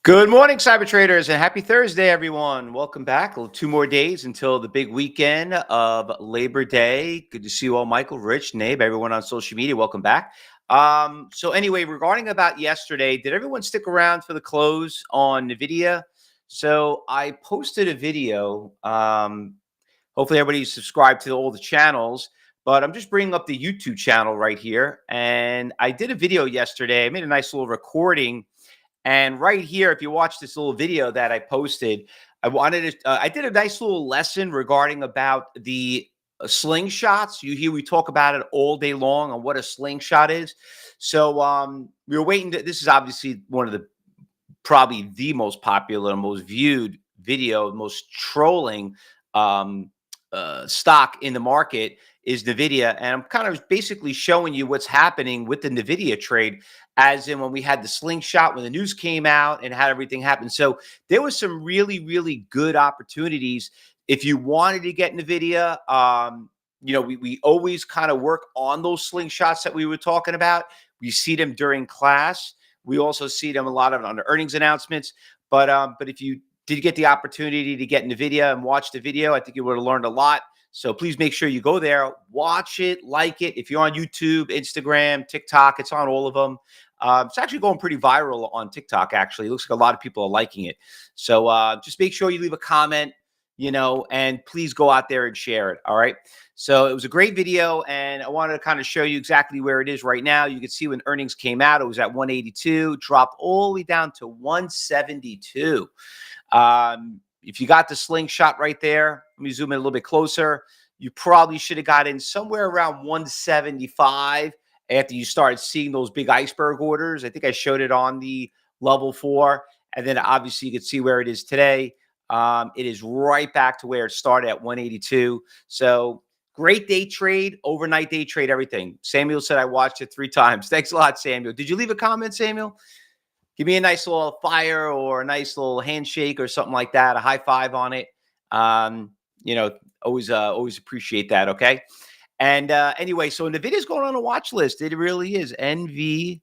Good morning, cyber traders, and happy Thursday, everyone. Welcome back. 2 more days until the big weekend of Labor Day. Good to see you all, Michael, Rich, Nabe, everyone on social media. Welcome back. So anyway, regarding about yesterday, did everyone stick around for the close on Nvidia? So I posted a video. Hopefully everybody's subscribed to all the channels, but I'm just bringing up the YouTube channel right here. And I did a video yesterday. I made a nice little recording, and right here, if you watch this little video that I posted, I did a nice little lesson regarding about the slingshots. You hear we talk about it all day long on what a slingshot is. So we were waiting this is obviously one of the probably the most popular, most viewed video, most trolling stock in the market is Nvidia. And I'm kind of basically showing you what's happening with the Nvidia trade, as in when we had the slingshot, when the news came out and had everything happen. So there was some really, really good opportunities if you wanted to get Nvidia. We always kind of work on those slingshots that we were talking about. We see them during class. We also see them a lot of on the earnings announcements. But if you did get the opportunity to get Nvidia and watch the video, I think you would have learned a lot. So please make sure you go there, watch it, like it. If you're on YouTube, Instagram, TikTok, it's on all of them. It's actually going pretty viral on TikTok, actually. It looks like a lot of people are liking it. So just make sure you leave a comment, and please go out there and share it, all right? So it was a great video, and I wanted to kind of show you exactly where it is right now. You can see when earnings came out, it was at 182, dropped all the way down to 172. If you got the slingshot right there, let me zoom in a little bit closer. You probably should have got in somewhere around 175 after you started seeing those big iceberg orders. I think I showed it on the level 4. And then obviously you can see where it is today. It is right back to where it started at 182. So great day trade, overnight day trade, everything. Samuel said I watched it 3 times. Thanks a lot, Samuel. Did you leave a comment, Samuel? Give me a nice little fire or a nice little handshake or something like that, a high five on it. Always appreciate that, okay? And anyway, so Nvidia's going on a watch list. It really is. NVDA.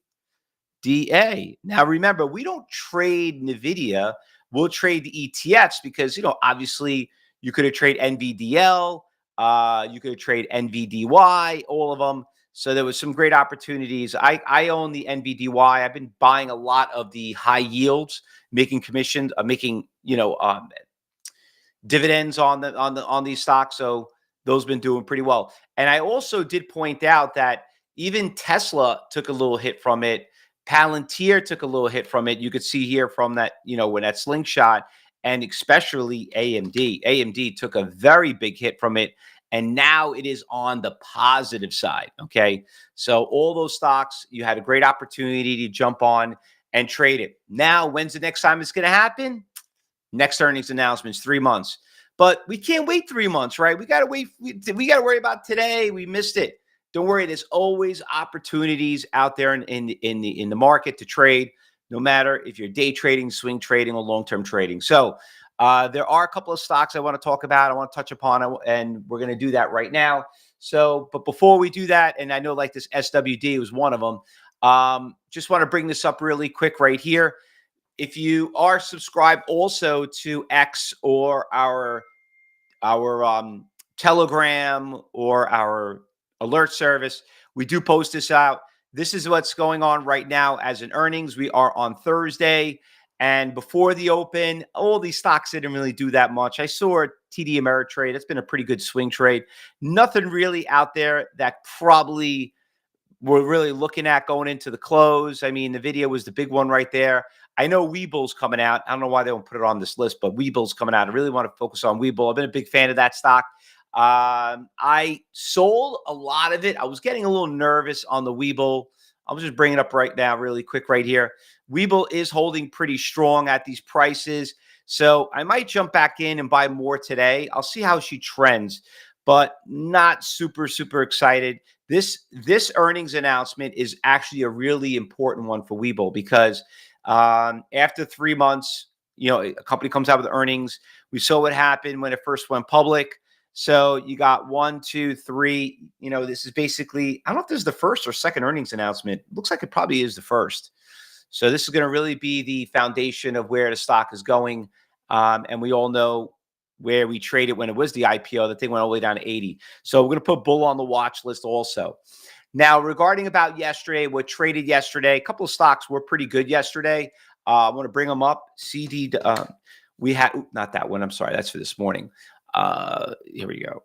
Now, remember, we don't trade Nvidia. We'll trade the ETFs because, obviously you could have traded NVDL. You could have traded NVDY, all of them. So there was some great opportunities. I own the NVDY. I've been buying a lot of the high yields, making commissions, dividends on these stocks. So those been doing pretty well. And I also did point out that even Tesla took a little hit from it. Palantir took a little hit from it. You could see here from that, when that slingshot, and especially AMD. AMD took a very big hit from it. And now it is on the positive side, okay? So all those stocks, you had a great opportunity to jump on and trade it. Now, when's the next time it's going to happen? Next earnings announcements, 3 months. But we can't wait 3 months, right? We got to wait. We got to worry about today. We missed it. Don't worry. There's always opportunities out there in the market to trade, no matter if you're day trading, swing trading, or long-term trading. So there are a couple of stocks I want to talk about. I want to touch upon, and we're going to do that right now. So, but before we do that, and I know like this SWD was one of them, just want to bring this up really quick right here. If you are subscribed also to X or our Telegram or our alert service, we do post this out. This is what's going on right now as in earnings. We are on Thursday. And before the open, all these stocks didn't really do that much. I saw TD Ameritrade. It's been a pretty good swing trade. Nothing really out there that probably we're really looking at going into the close. I mean, Nvidia was the big one right there. I know Weebill's coming out. I don't know why they don't put it on this list, but Weebill's coming out. I really want to focus on Weebill. I've been a big fan of that stock. I sold a lot of it. I was getting a little nervous on the Weebill. I'll just bring it up right now really quick right here. Weebill is holding pretty strong at these prices. So I might jump back in and buy more today. I'll see how she trends, but not super, super excited. This earnings announcement is actually a really important one for Weebill because after 3 months, a company comes out with earnings. We saw what happened when it first went public. So you got 1, 2, 3. This is basically, I don't know if this is the first or second earnings announcement. It looks like it probably is the first. So this is going to really be the foundation of where the stock is going. And we all know where we traded when it was the IPO. The thing went all the way down to 80. So we're going to put bull on the watch list also. Now, regarding about yesterday, what traded yesterday, a couple of stocks were pretty good yesterday. I want to bring them up. We had, not that one. I'm sorry. That's for this morning. Here we go.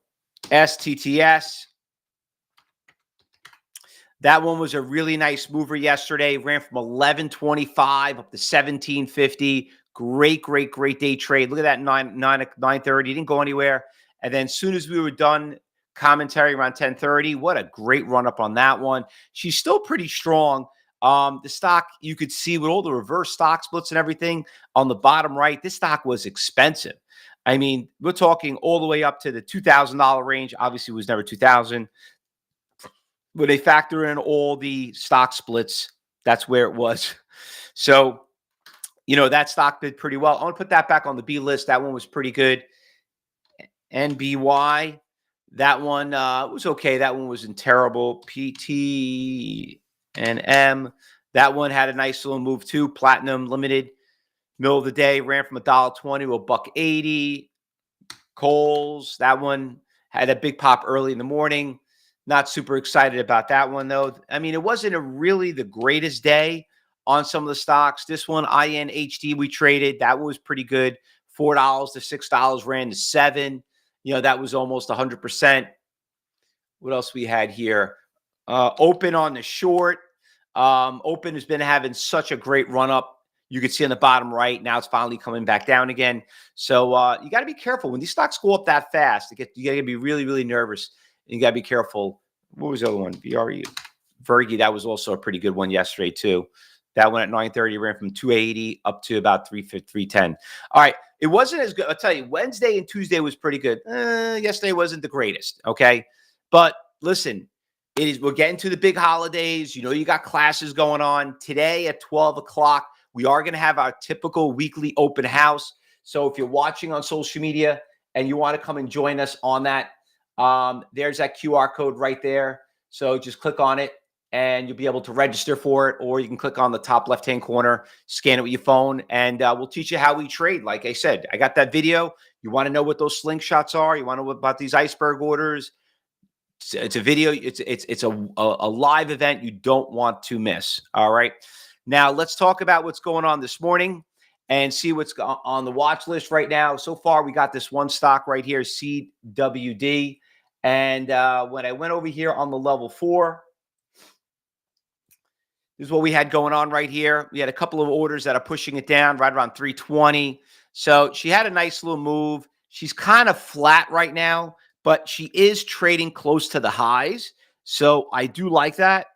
STTS. That one was a really nice mover yesterday. Ran from 1125 up to 1750. Great day trade. Look at that 9:30. Didn't go anywhere. And then as soon as we were done, commentary around 10:30. What a great run up on that one. She's still pretty strong. The stock, you could see with all the reverse stock splits and everything on the bottom right, this stock was expensive. I mean, we're talking all the way up to the $2,000 range. Obviously, it was never 2,000. When they factor in all the stock splits, that's where it was. So, that stock did pretty well. I want to put that back on the B list. That one was pretty good. NBY, that one was okay. That one wasn't terrible. PT and M, that one had a nice little move too. Platinum Limited, middle of the day, ran from $1.20 to $1.80. Coles, that one had a big pop early in the morning. Not super excited about that one, though. I mean, it wasn't really the greatest day on some of the stocks. This one, INHD, we traded. That was pretty good. $4 to $6, ran to $7. That was almost 100%. What else we had here? Open on the short. Open has been having such a great run up. You can see on the bottom right. Now it's finally coming back down again. So you got to be careful. When these stocks go up that fast, you got to be really, really nervous. You got to be careful. What was the other one? Vergi, that was also a pretty good one yesterday, too. That one at 9:30 ran from 280 up to about 310. All right. It wasn't as good. I'll tell you, Wednesday and Tuesday was pretty good. Yesterday wasn't the greatest. Okay. But listen, we're getting to the big holidays. You got classes going on. Today at 12 o'clock, we are going to have our typical weekly open house. So if you're watching on social media and you want to come and join us on that, there's that QR code right there. So just click on it and you'll be able to register for it, or you can click on the top left-hand corner, scan it with your phone, and we'll teach you how we trade. Like I said, I got that video. You want to know what those slingshots are? You want to know about these iceberg orders? It's a video. It's a live event you don't want to miss. All right. Now let's talk about what's going on this morning and see what's on the watch list right now. So far, we got this one stock right here, CWD. And when I went over here on the level 4, this is what we had going on right here. We had a couple of orders that are pushing it down right around 320. So she had a nice little move. She's kind of flat right now, but she is trading close to the highs. So I do like that.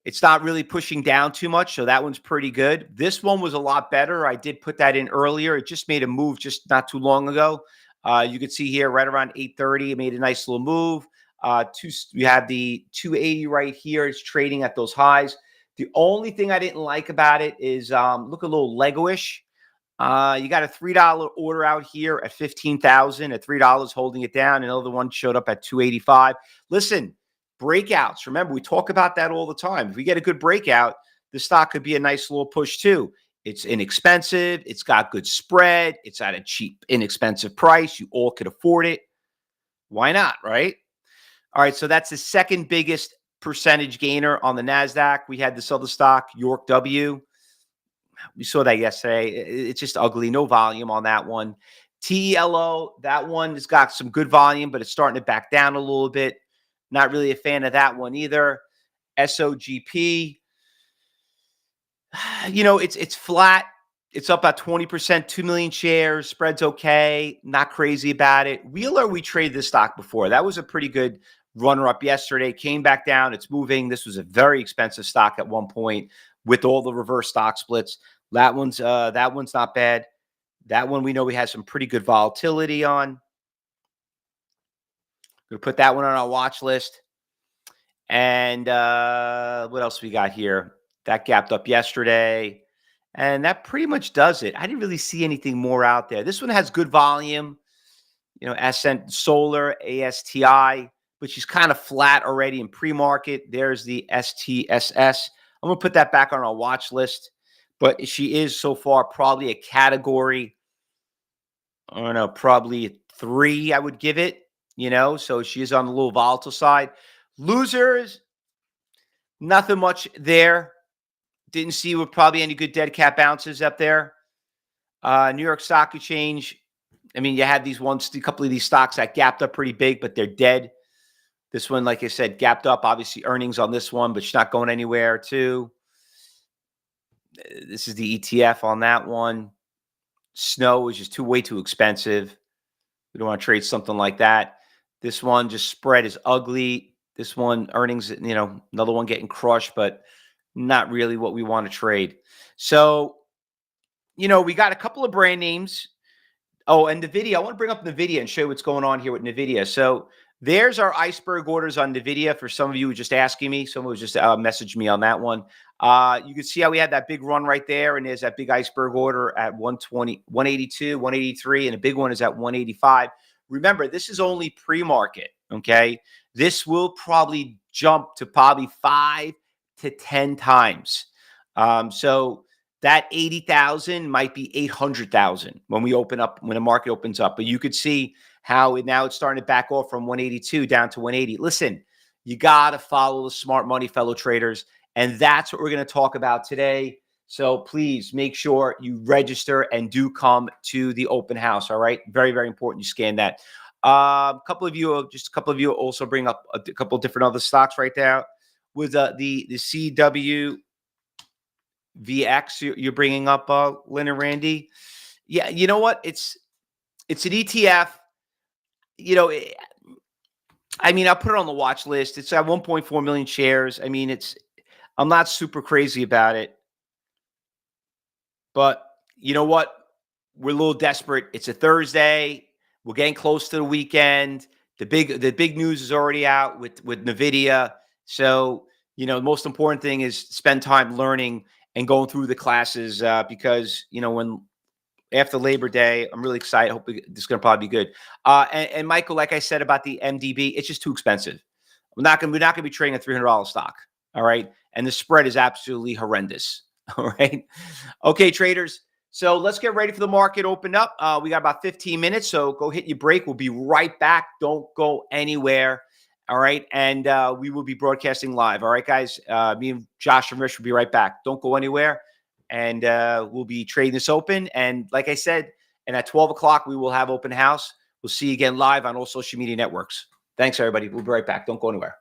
It's not really pushing down too much, so that one's pretty good. This one was a lot better. I did put that in earlier. It just made a move just not too long ago. You can see here right around 8:30, it made a nice little move. We have the 280 right here. It's trading at those highs. The only thing I didn't like about it is look a little Lego-ish. You got a $3 order out here at 15,000 at $3 holding it down. Another one showed up at 285. Listen, breakouts. Remember, we talk about that all the time. If we get a good breakout, the stock could be a nice little push too. It's inexpensive. It's got good spread. It's at a cheap, inexpensive price. You all could afford it. Why not, right? All right, so that's the second biggest percentage gainer on the Nasdaq. We had this other stock, York W. We saw that yesterday. It's just ugly. No volume on that one. TELO, that one has got some good volume, but it's starting to back down a little bit. Not really a fan of that one either. SOGP, it's flat. It's up about 20%, 2 million shares. Spread's okay. Not crazy about it. Wheeler, we traded this stock before. That was a pretty good runner up yesterday. Came back down. It's moving. This was a very expensive stock at one point with all the reverse stock splits. That one's not bad. That one we know we had some pretty good volatility on. We'll put that one on our watch list. And what else we got here? That gapped up yesterday. And that pretty much does it. I didn't really see anything more out there. This one has good volume. Ascent Solar, ASTI, but she's kind of flat already in pre-market. There's the STSS. I'm going to put that back on our watch list. But she is so far probably a category, I don't know, probably a 3, I would give it, so she is on the little volatile side. Losers, nothing much there. Didn't see with probably any good dead cat bounces up there. New York Stock Exchange, I mean, you had a couple of these stocks that gapped up pretty big, but they're dead. This one, like I said, gapped up. Obviously, earnings on this one, but she's not going anywhere, too. This is the ETF on that one. Snow is just way too expensive. We don't want to trade something like that. This one just spread is ugly. This one, earnings, another one getting crushed, but not really what we want to trade. So, we got a couple of brand names. Oh, and NVIDIA. I want to bring up NVIDIA and show you what's going on here with NVIDIA. So there's our iceberg orders on NVIDIA. For some of you who are just asking me, someone was just messaged me on that one. You can see how we had that big run right there, and there's that big iceberg order at 120, 182, 183, and a big one is at 185. Remember, this is only pre-market, okay? This will probably jump to probably 5 to 10 times. So that 80,000 might be 800,000 when the market opens up. But you could see how now it's starting to back off from 182 down to 180. Listen, you got to follow the smart money, fellow traders. And that's what we're going to talk about today. So please make sure you register and do come to the open house. All right. Very, very important. You scan that. A couple of you also bring up a couple of different other stocks right there with the CW VX you're bringing up, Lynn and Randy. Yeah, you know what? It's an ETF. I mean, I'll put it on the watch list. It's at 1.4 million shares. I mean, I'm not super crazy about it. But you know what? We're a little desperate. It's a Thursday. We're getting close to the weekend. The big news is already out with Nvidia. So, the most important thing is spend time learning and going through the classes because, when after Labor Day, I'm really excited. Hope this is going to probably be good. And Michael, like I said about the MDB, it's just too expensive. We're not going to be trading a $300 stock. All right. And the spread is absolutely horrendous. All right. Okay, traders. So let's get ready for the market open up. We got about 15 minutes. So go hit your break. We'll be right back. Don't go anywhere. All right. And we will be broadcasting live. All right, guys. Me and Josh and Rich will be right back. Don't go anywhere. And we'll be trading this open. And like I said, and at 12 o'clock, we will have open house. We'll see you again live on all social media networks. Thanks, everybody. We'll be right back. Don't go anywhere.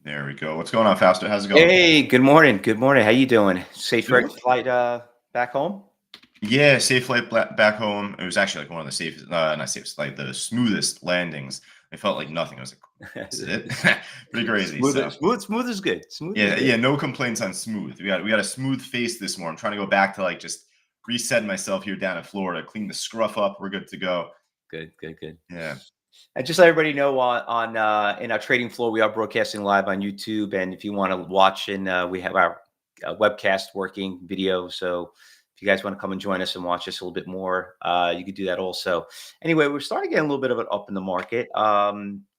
There we go. What's going on, Fausto? How's it going? Hey, good morning. Good morning. How you doing? Safe Good. flight back home? Yeah, safe flight back home. It was actually like one of the safest, not safest, like the smoothest landings. It felt like nothing. I was like, "This is it." Pretty crazy. Smooth, So smooth is good. Smooth is yeah, good. yeah, no complaints on smooth. We got a smooth face this morning. I'm trying to go back to like just reset myself here down in Florida, clean the scruff up. We're good to go. Good. Yeah. And just let everybody know on in our trading floor, we are broadcasting live on YouTube, and if you want to watch, and we have our webcast working video. So if you guys want to come and join us and watch us a little bit more, you could do that also. Anyway, we're starting to get a little bit of an up in the market.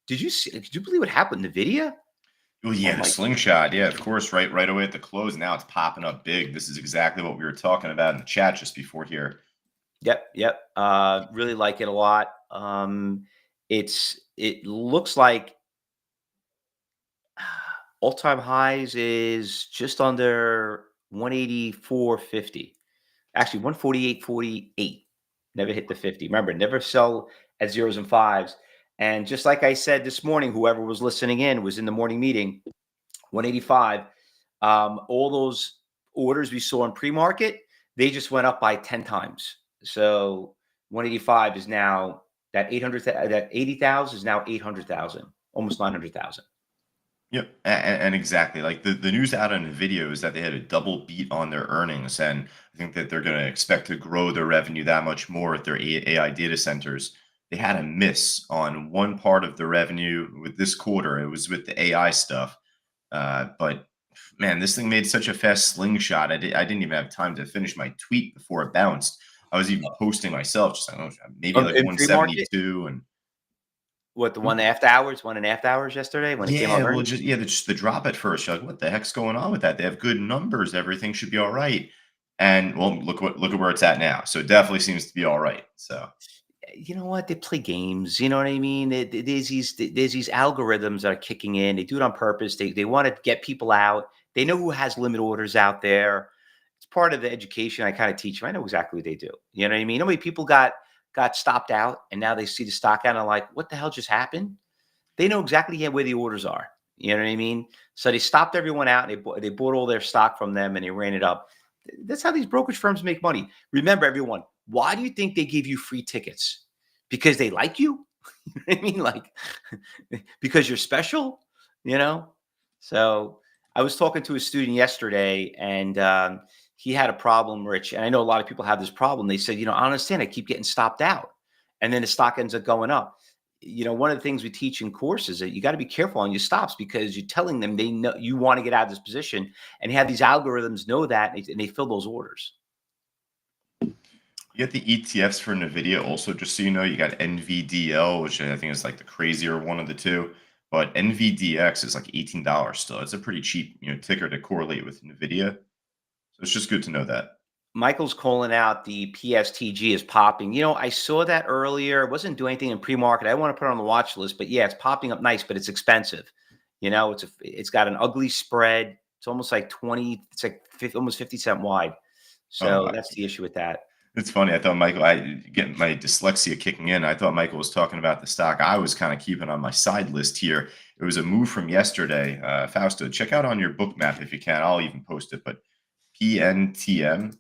Did you believe what happened in Nvidia? Oh Oh yeah, the my slingshot. Yeah, of course. Right away at the close. Now it's popping up big. This is exactly what we were talking about in the chat just before here. Yep. Really like it a lot. It looks like all-time highs is just under 184.50. Actually, 148.48. Never hit the 50. Remember, never sell at zeros and fives. And just like I said this morning, whoever was listening in was in the morning meeting, 185. All those orders we saw in pre-market, they just went up by 10 times. So 185 is now that 800, that 80,000 is now 800,000, almost 900,000. Yep, and exactly like the news out on Nvidia is that they had a double beat on their earnings, and I think that they're going to expect to grow their revenue that much more at their AI data centers. They had a miss on one part of the revenue with this quarter. It was with the AI stuff, but man, this thing made such a fast slingshot. I didn't even have time to finish my tweet before it bounced. I was even posting myself, just like, oh, maybe like In pre-market, 172 and. what, the 1.5 hours, 1.5 hours yesterday when it came out Yeah, well, earnings? just yeah, just the drop at first. You're like, what the heck's going on with that? They have good numbers. Everything should be all right. And well, look at where it's at now. So it definitely seems to be all right. So You know what? They play games. You know what I mean? There's these algorithms that are kicking in. They do it on purpose. They want to get people out. They know who has limit orders out there. It's part of the education I kind of teach them. I know exactly what they do. You know what I mean? How many people got stopped out and now they see the stock out and are like, what the hell just happened? They know exactly where the orders are. You know what I mean? So they stopped everyone out and they bought all their stock from them and they ran it up. That's how these brokerage firms make money. Remember, everyone, why do you think they give you free tickets? Because they like you? I mean, like, because you're special, you know? So I was talking to a student yesterday and he had a problem, Rich. And I know a lot of people have this problem. They said, I understand. I keep getting stopped out. And then the stock ends up going up. One of the things we teach in courses that you got to be careful on your stops because you're telling them they know you want to get out of this position and have these algorithms know that and they fill those orders. you get the ETFs for Nvidia also, just so you know, you got NVDL, which I think is like the crazier one of the two. But NVDX is like $18 still. It's a pretty cheap, ticker to correlate with Nvidia. So it's just good to know that. Michael's calling out the PSTG is popping. I saw that earlier. It wasn't doing anything in pre-market. I want to put it on the watch list, but yeah, it's popping up nice, but it's expensive. It's got an ugly spread. It's almost like 20, it's like 50, almost 50 cent wide. So Oh, that's the issue with that. it's funny. I thought Michael, I get my dyslexia kicking in. I thought Michael was talking about the stock I was kind of keeping on my side list here. It was a move from yesterday. Fausto, check out on your book map if you can. I'll even post it. But PNTM,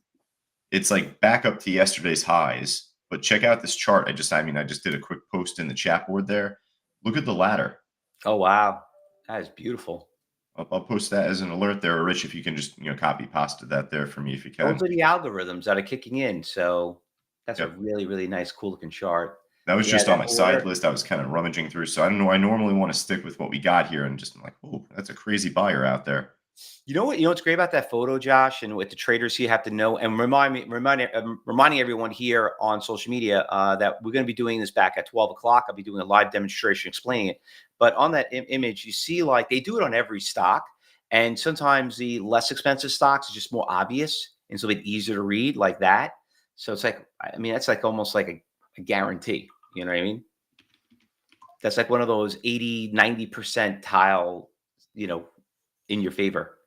it's like back up to yesterday's highs. But check out this chart. I just did a quick post in the chat board there. Look at the ladder. Oh, wow. That is beautiful. I'll post that as an alert there, Rich. If you can just copy pasta that there for me if you Those can. are the algorithms that are kicking in. So that's a Yep. really, really nice, cool looking chart. That was Yeah, just on that my side order. list. I was kind of rummaging through. So I don't know. I normally want to stick with what we got here and just I'm like, oh, that's a crazy buyer out there. You know what? What's great about that photo, Josh, and with the traders you have to know, and reminding everyone here on social media that we're going to be doing this back at 12 o'clock. I'll be doing a live demonstration explaining it. But on that image, you see like they do it on every stock, and sometimes the less expensive stocks is just more obvious and it's a bit easier to read like that. So it's like, I mean, that's like almost like a guarantee. You know what I mean? That's like one of those 80, 90% tile, you know, in your favor.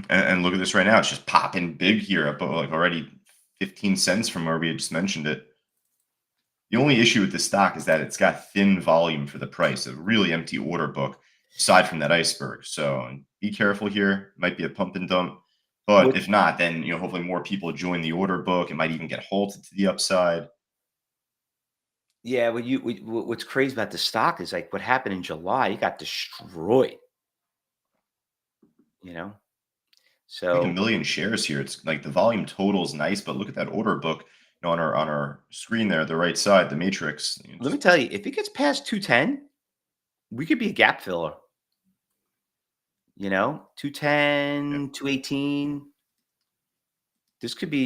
And look at this right now. It's just popping big here, up like already 15 cents from where we had just mentioned it. The only issue with this stock is that it's got thin volume for the price, a really empty order book. aside from that iceberg. So be careful here. Might be a pump and dump. But What if not, then hopefully more people join the order book. It might even get halted to the upside. Yeah, what's crazy about the stock is like what happened in July, it got destroyed, you know? Like a So million shares here. It's like the volume total is nice, but look at that order book on our screen there, the right side, the matrix. let me tell you, if it gets past 210, we could be a gap filler, 210, Yeah. 218. This could be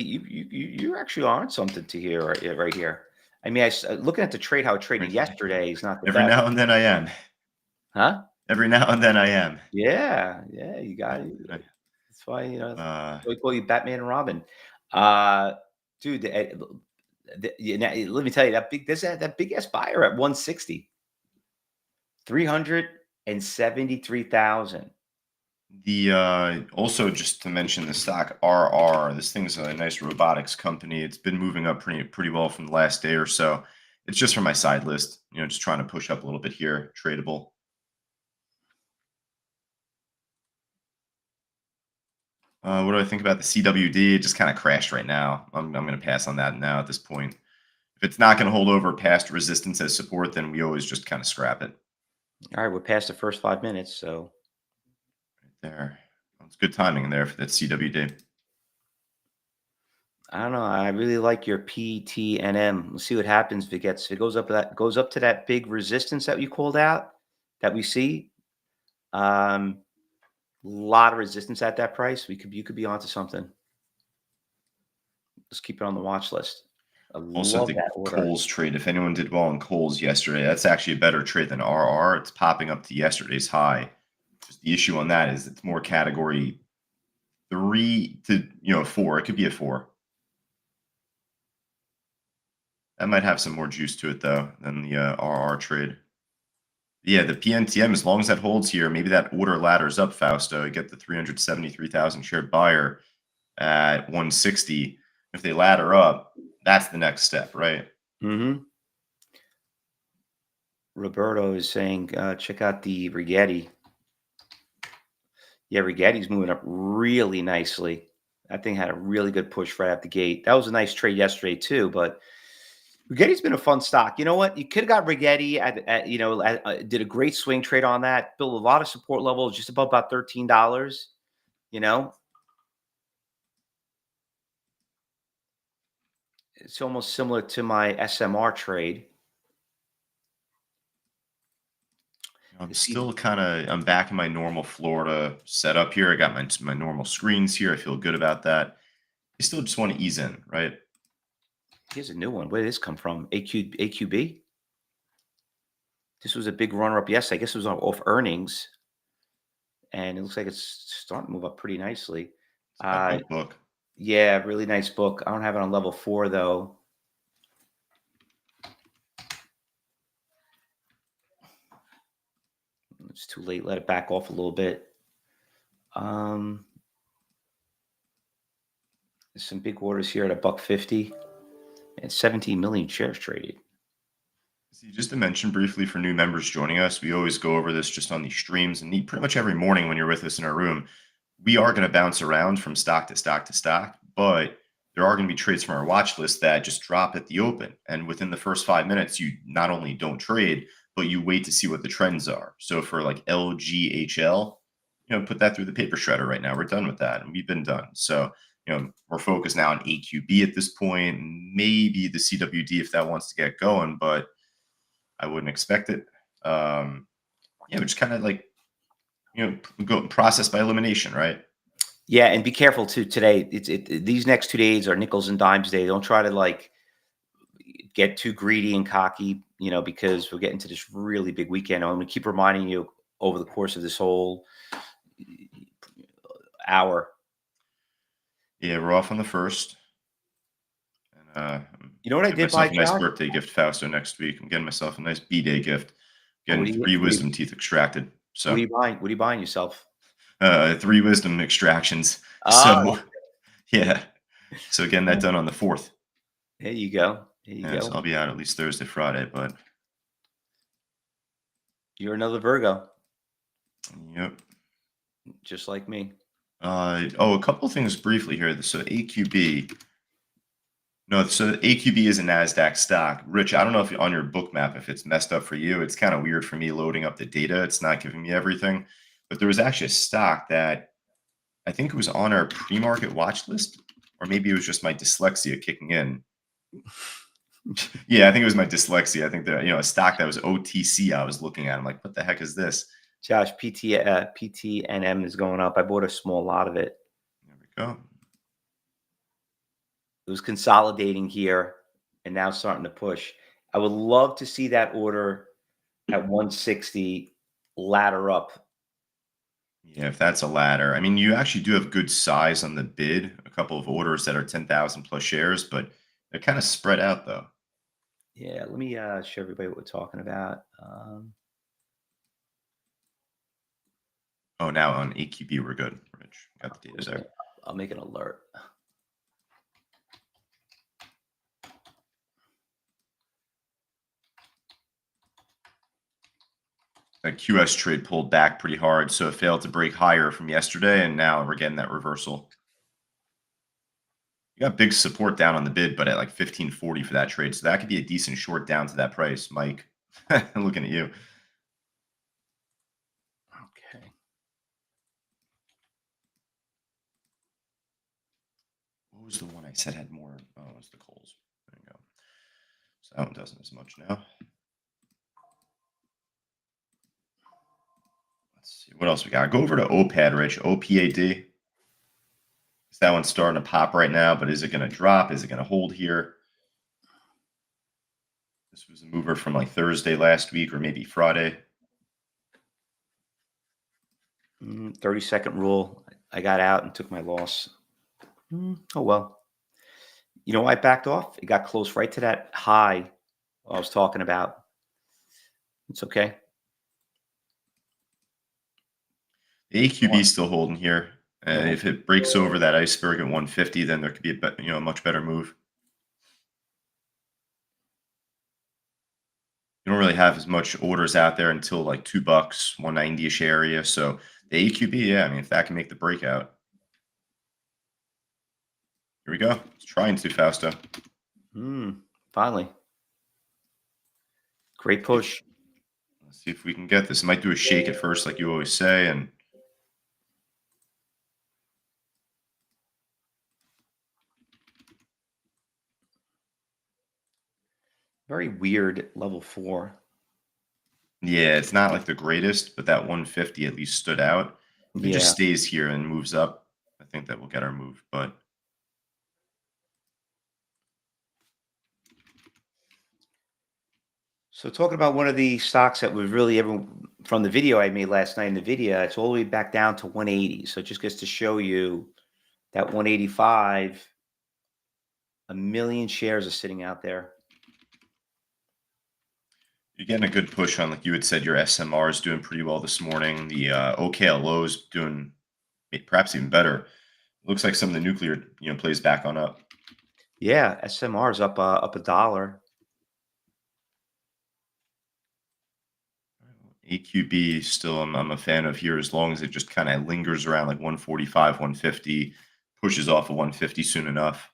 you're actually on something to here right here. I mean, looking at the trade, how it traded Every yesterday is not the every best, now and then I am. huh? Every now and then I am. Yeah, yeah, you got Yeah, it. and That's why uh, we call you Batman and Robin. Uh, dude, let me tell you that that big ass buyer at 160, 373,000. also just to mention the stock RR. This thing's a nice robotics company. It's been moving up pretty well from the last day or so. It's just for my side list. Just trying to push up a little bit here. Tradable. What do I think about the CWD? It just kind of crashed right now. I'm going to pass on that now at this point. If it's not going to hold over past resistance as support, then we always just kind of scrap it All right, we're past the first 5 minutes, so there. Well, it's good timing in there for that CWD. I don't know. I really like your PTNM. Let's see what happens if it goes up to that big resistance that you called out that we see. Lot of resistance at that price. You could be onto something. Let's keep it on the watch list. I Also, love the that order. Coles trade. If anyone did well in Coles yesterday, that's actually a better trade than RR. It's popping up to yesterday's high. Just the issue on that is it's more category 3 to 4. It could be a 4. That might have some more juice to it though than the RR trade. Yeah, the PNTM, as long as that holds here, maybe that order ladders up, Fausto. You get the 373,000 share buyer at 160. If they ladder up, that's the next step, right? Mm-hmm. Roberto is saying, check out the Rigetti. Yeah, Rigetti's moving up really nicely. That thing had a really good push right out the gate. That was a nice trade yesterday too, but Rigetti's been a fun stock. You know what? You could have got Rigetti did a great swing trade on that. Built a lot of support levels, just above about $13. You know, it's almost similar to my SMR trade. I'm back in my normal Florida setup here. I got my normal screens here. I feel good about that. You still just want to ease in, right? Here's a new one. Where did this come from? AQB. This was a big runner up yesterday. I guess it was off earnings, and it looks like it's starting to move up pretty nicely. It's that Uh, book. yeah, really nice book. I don't have it on level 4 though. It's too late. Let it back off a little bit. There's some big orders here at $1.50 and 17 million shares traded. See, just to mention briefly for new members joining us, we always go over this just on these streams and pretty much every morning when you're with us in our room. We are going to bounce around from stock to stock to stock, but there are going to be trades from our watch list that just drop at the open. And within the first 5 minutes, you not only don't trade, but you wait to see what the trends are. So for like LGHL, put that through the paper shredder right now. We're done with that. And we've been done. So, we're focused now on AQB at this point, maybe the CWD if that wants to get going, but I wouldn't expect it. We just kind of like, go process by elimination, right? Yeah, and be careful too today. These next 2 days are nickels and dimes day. Don't try to like get too greedy and cocky, because we're getting to this really big weekend. I'm going to keep reminding you over the course of this whole hour. Yeah, we're off on the first. And You know what I give did buy, myself a nice Josh? birthday gift, Fausto, next week. I'm getting myself a nice B-Day gift. Oh, Getting 3 wisdom teeth extracted. what are So you buying? What are you buying yourself? 3 wisdom extractions. Oh, So yeah. So getting that done on the 4th. there you go. There you Yeah, so go. I'll be out at least Thursday, Friday, but You're another Virgo. Yep. just like me. A couple things briefly here. So AQB, no, so AQB is a Nasdaq stock. Rich, I don't know if on your book map if it's messed up for you. It's kind of weird for me loading up the data. It's not giving me everything. But there was actually a stock that I think it was on our pre-market watch list, or maybe it was just my dyslexia kicking in. Yeah, I think it was my dyslexia. I think that a stock that was OTC I was looking at. I'm like, what the heck is this? Josh, PTNM is going up. I bought a small lot of it. There we go. It was consolidating here and now starting to push. I would love to see that order at 160 ladder up. Yeah, if that's a ladder. I mean, you actually do have good size on the bid, a couple of orders that are 10,000 plus shares, but they're kind of spread out though. Yeah, let me show everybody what we're talking about. Oh, now on AQB, we're good. Rich, got the data there. I'll make an alert. That QS trade pulled back pretty hard, so it failed to break higher from yesterday, and now we're getting that reversal. You got big support down on the bid, but at like 1540 for that trade, so that could be a decent short down to that price. Mike, looking at you. Okay. What was the one I said had more? Oh, it was the Coles. There you go. So that one doesn't as much now. Let's see what else we got. Go over to OPAD, Rich. OPAD. That one's starting to pop right now, but is it going to drop? Is it going to hold here? This was a mover from like Thursday last week or maybe Friday. 30-second rule. I got out and took my loss. Oh, well. You know why I backed off? It got close right to that high I was talking about. It's okay. The AQB is still holding here. And Yeah. if it breaks over that iceberg at 150, then there could be a much better move. You don't really have as much orders out there until like $2, 190-ish area. So the AQB, yeah, I mean, if that can make the breakout. Here we go. It's trying to, Fausto. Finally. Great push. Let's see if we can get this. It might do a shake at first, like you always say, and Very weird level 4. yeah, it's not like the greatest, but that 150 at least stood out. If it just Yeah. stays here and moves up, I think that will get our move. But So talking about one of the stocks that was really from the video I made last night, Nvidia, it's all the way back down to 180. So it just gets to show you that 185, a million shares are sitting out there. you're getting a good push on, like you had said, your SMR is doing pretty well this morning. The OKLO is doing perhaps even better. Looks like some of the nuclear, plays back on up. Yeah, SMR is up $1. AQB still, I'm a fan of here as long as it just kind of lingers around like 145, 150, pushes off of 150 soon enough.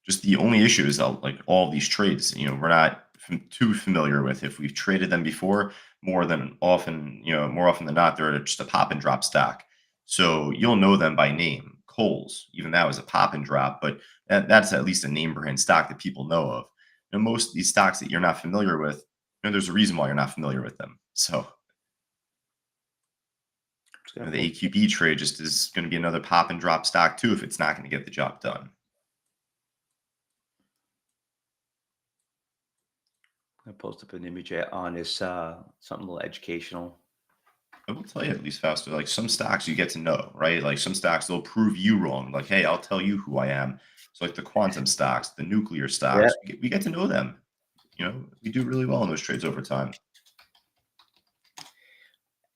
Just the only issue is that like all these trades, we're not too familiar with. If we've traded them before, more often than not, they're just a pop and drop stock. So you'll know them by name. Coles, even that was a pop and drop, but that's at least a name brand stock that people know of. Most of these stocks that you're not familiar with, there's a reason why you're not familiar with them. So the AQB trade just is going to be another pop and drop stock too if it's not going to get the job done. I post up an image on this something a little educational. I will tell you at least, Fausto, like some stocks you get to know, right? Like some stocks they'll prove you wrong. Like, hey, I'll tell you who I am. So like the quantum stocks, the nuclear Yeah. stocks, we get to know them. We do really well in those trades over time.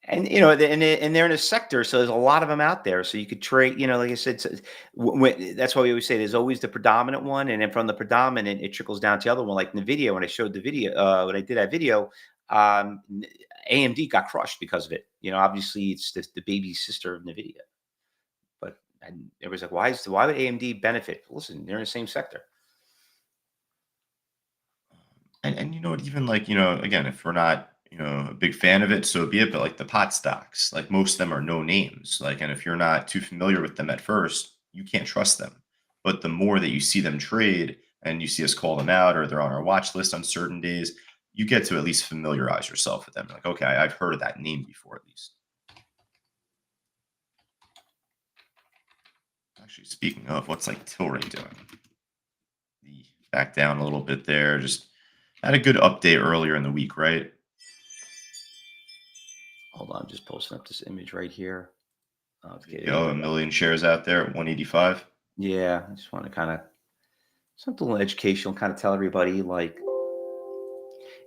And they're in a sector, so there's a lot of them out there. So you could trade. Like I said, that's why we always say there's always the predominant one, and then from the predominant, it trickles down to the other one. Like Nvidia, when I showed the video, when I did that video, AMD got crushed because of it. Obviously it's the baby sister of Nvidia, but and everybody's like, why would AMD benefit? Listen, they're in the same sector. And you know what, even like, again, if we're not, a big fan of it, so be it, but like the pot stocks, like most of them are no names. Like, and if you're not too familiar with them at first, you can't trust them. But the more that you see them trade and you see us call them out or they're on our watch list on certain days, you get to at least familiarize yourself with them. Like, okay, I've heard of that name before at least. Actually, speaking of, what's like Tilray doing? The back down a little bit there. Just had a good update earlier in the week, right? Hold on, I'm just posting up this image right here. To There get you go, a everybody. million shares out there at 185. Yeah, I just want to kind of something a little educational, kind of tell everybody like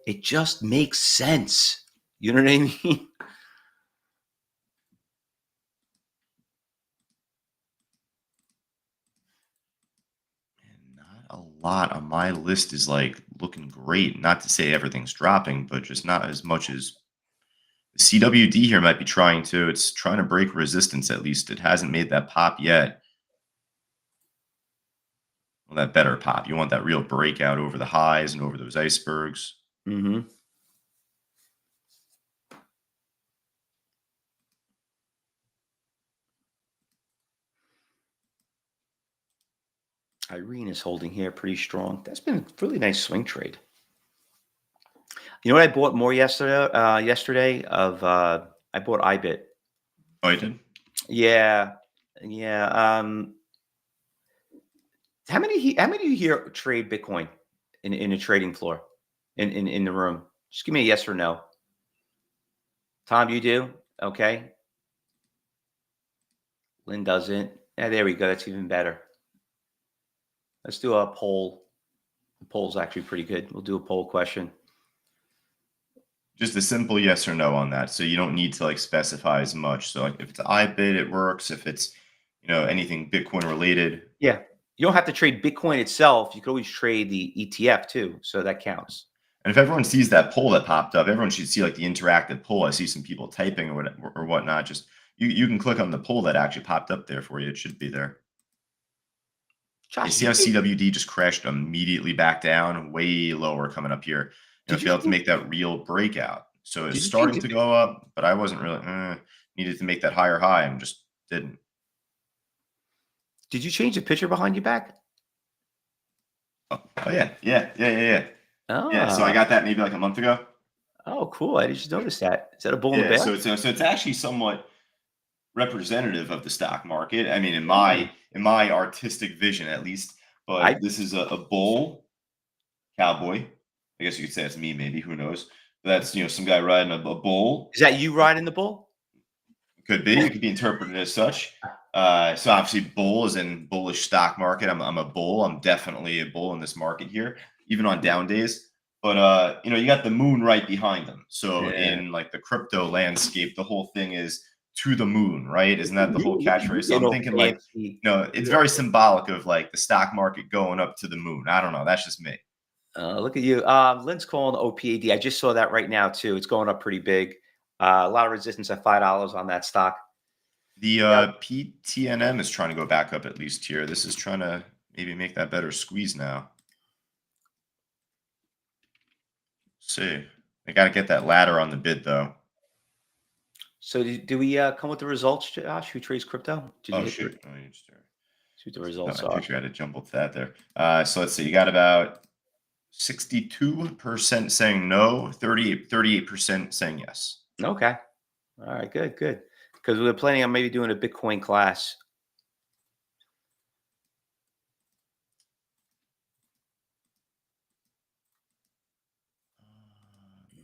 it just makes sense. You know what I mean? And not a lot on my list is like looking great. Not to say everything's dropping, but just not as much as the CWD here might be trying to. It's trying to break resistance at least. It hasn't made that pop yet. Well, that better pop. You want that real breakout over the highs and over those icebergs. Mm-hmm. Irene is holding here pretty strong. That's been a really nice swing trade. You know what I bought more yesterday? I bought IBIT. Oh, you did? Yeah, yeah. How many of you here trade Bitcoin in a trading floor in the room? Just give me a yes or no. Tom, you do? Okay. Lynn doesn't. Yeah, there we go. That's even better. Let's do a poll. The poll's actually pretty good. We'll do a poll question. Just a simple yes or no on that. So you don't need to like specify as much. So like if it's IBIT, it works. If it's, anything Bitcoin related. Yeah. You don't have to trade Bitcoin itself. You could always trade the ETF too. So that counts. And if everyone sees that poll that popped up, everyone should see like the interactive poll. I see some people typing or whatnot. Just you can click on the poll that actually popped up there for you. It should be there. You Josh, see how CWD just crashed immediately back down, way lower coming up here. did you Failed to change make that real breakout. So it's did you change starting the to go up, but I wasn't really needed to make that higher high and just didn't. did you change the picture behind your back? Oh yeah, yeah. Yeah, so I Ah, got that maybe like a month ago. oh, cool. I just noticed that. Is that a bull and a Yeah, so bear? it's actually somewhat representative of the stock market. I mean, in Yeah. my artistic vision, at least. I But this is a bull cowboy. I guess you could say it's me, maybe. Who knows? But that's some guy riding a bull. Is that you riding the bull? Could be. It could be interpreted as such. So obviously, bull is in bullish stock market. I'm a bull. I'm definitely a bull in this market here, even on down days. But you got the moon right behind them. So Yeah. in like the crypto landscape, the whole thing is to the moon, right? Isn't that the whole Look at you catchphrase? So getting I'm all thinking like, fancy. it's very symbolic of like the stock market going up to the moon. I don't know. That's just me. Look at you. Lynn's calling OPAD. I just saw that right now too. It's going up pretty big. A lot of resistance at $5 on that stock. The Yeah. PTNM is trying to go back up at least here. This is trying to maybe make that better squeeze now. See. I got to get that ladder on the bid, though. So do we come with the results, Josh? Who trades crypto? Did you Oh, hit the shoot. Oh, you just, see what the no, results I are? think you had to jumble to that there. So let's see. You got about 62% saying no, 38% saying yes. Okay. All right. Good. Good. Because we were planning on maybe doing a Bitcoin class.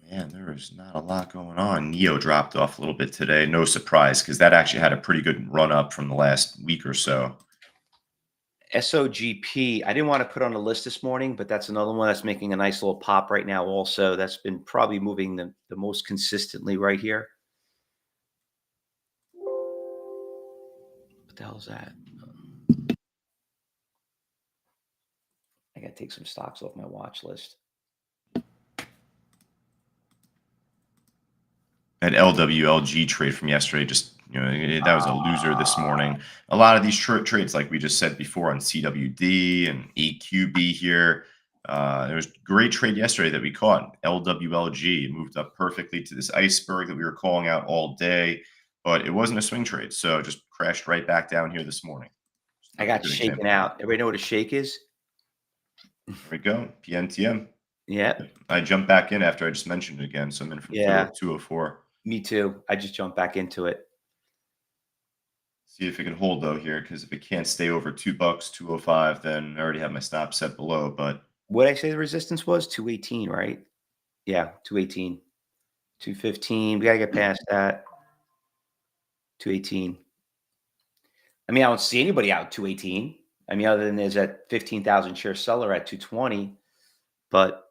Man, there is not a lot going on. Neo dropped off a little bit today. No surprise, because that actually had a pretty good run up from the last week or so. SOGP. I didn't want to put on the list this morning, but that's another one that's making a nice little pop right now. Also, that's been probably moving the most consistently right here. What the hell is that? I got to take some stocks off my watch list. That LWLG trade from yesterday, just that was a loser this morning. A lot of these trades, like we just said before, on CWD and EQB here. There was a great trade yesterday that we caught. LWLG moved up perfectly to this iceberg that we were calling out all day, but it wasn't a swing trade, so just crashed right back down here this morning. Just I another got good shaken example. out. Everybody know what a shake is? There we go. PNTM. Yep. I jumped back in after I just mentioned it again, so I'm in from Yeah. 204. Me too. I just jumped back into it. See if it can hold though here, because if it can't stay over $2, 205, then I already have my stop set below. But What did I say the resistance was? 218, right? Yeah, 218. 215. We gotta get past that. 218. I mean, I don't see anybody out 218. I mean, other than there's that 15,000 share seller at 220. But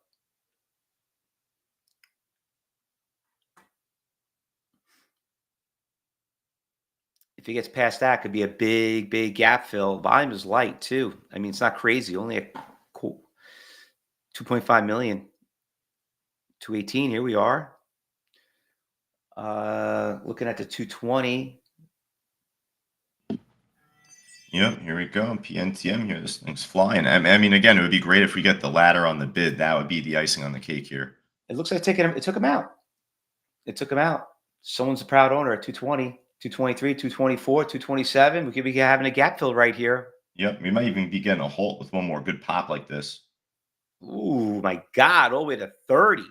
if he gets past that, could be a big, big gap fill. Volume is light too. I mean, it's not crazy. Only a cool 2.5 million. 218. Here we are. Looking at the 220. yep, here we go. PNTM here. This thing's flying. I mean, again, it would be great if we get the ladder on the bid. That would be the icing on the cake here. It looks like it took him out. It took him out. Someone's a proud owner at 220, 223, 224, 227. We could be having a gap fill right here. Yep, we might even be getting a halt with one more good pop like this. Ooh, my God, all the way to 30.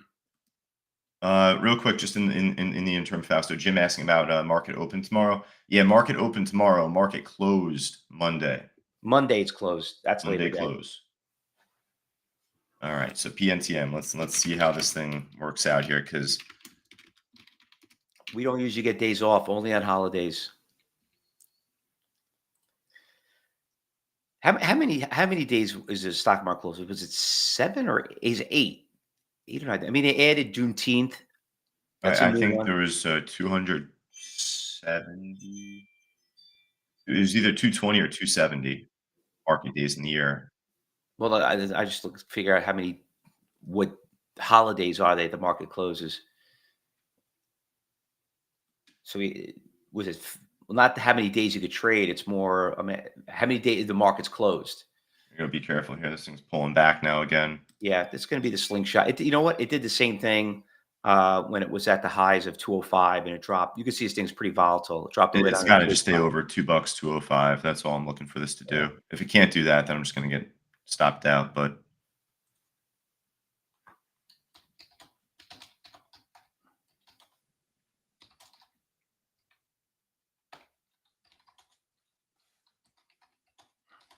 Real quick, just in the interim, Fausto, Jim asking about market open tomorrow. Yeah, market open tomorrow. Market closed Monday. Monday it's closed. That's Labor Monday Day. close. All right, so PNTM. Let's see how this thing works out here, because We don't usually get days off, only on holidays. How many days is the stock market closed? Was it 7 or is it 8? 8 or 9. I mean, they added Juneteenth. That's a I new think one. there was 270. It was either 220 or 270 market days in the year. Well, I just figure out what holidays are they the market closes. So was it well, not how many days you could trade, it's more, I mean, how many days the market's closed. You gotta be careful here. This thing's pulling back now again. Yeah, it's going to be the slingshot. You know what? It did the same thing when it was at the highs of 205 and it dropped. You can see this thing's pretty volatile. It dropped all the way It's down to got to just stay 205. over $2, 205. That's all I'm looking for this to Yeah. do. If it can't do that, then I'm just gonna get stopped out. But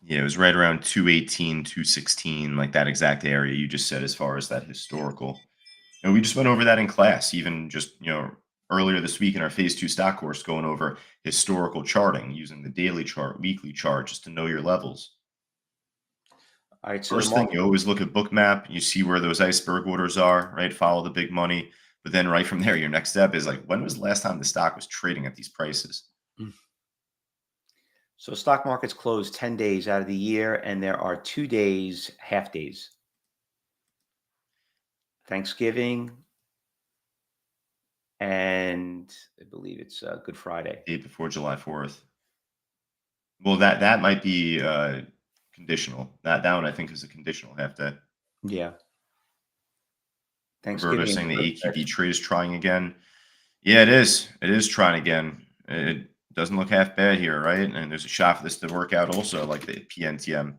yeah, it was right around 218, 216, like that exact area you just said, as far as that historical. And we just went over that in class, even just, earlier this week in our phase two stock course, going over historical charting using the daily chart, weekly chart, just to know your levels. All right. So the First thing, market, you always look at Bookmap, you see where those iceberg orders are, right? Follow the big money. But then right from there, your next step is like, when was the last time the stock was trading at these prices? so stock market's closed 10 days out of the year, and there are 2 days, half days. Thanksgiving, and I believe it's Good Friday. Day before July 4th. Well, that might be conditional. That one I think is a conditional half day. Yeah. Roberto Thanksgiving and saying the AQB Christmas. trade is trying again. Yeah, it is. It is trying again. It doesn't look half bad here, right? And there's a shot for this to work out also, like the PNTM.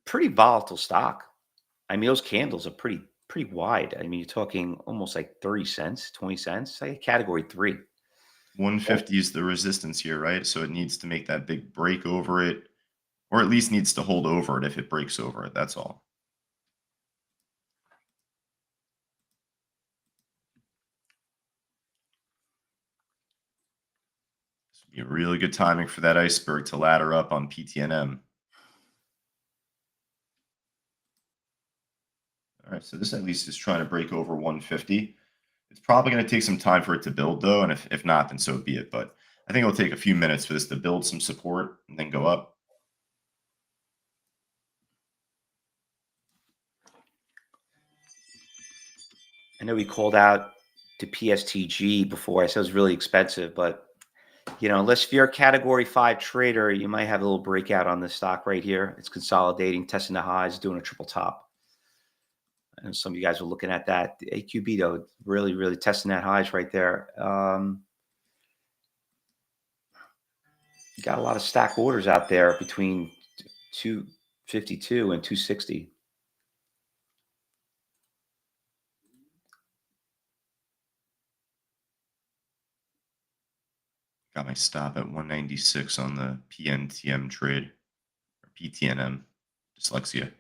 Pretty volatile stock. I mean, those candles are pretty wide. I mean, you're talking almost like 30 cents, 20 cents, like category 3. Oh, 150 is the resistance here, right? So it needs to make that big break over it, or at least needs to hold over it if it breaks over it. That's all. This would be a really good timing for that iceberg to ladder up on PTNM. All right, so this at least is trying to break over 150. It's probably going to take some time for it to build, though, and if not, then so be it. But I think it'll take a few minutes for this to build some support and then go up. I know we called out to PSTG before. I said it was really expensive, but unless you're a category 5 trader, you might have a little breakout on this stock right here. It's consolidating, testing the highs, doing a triple top. And some of you guys are looking at that. The AQB, though, really, really testing that highs right there. Got a lot of stack orders out there between 252 and 260. Got my stop at 196 on the PNTM trade, or PTNM, dyslexia.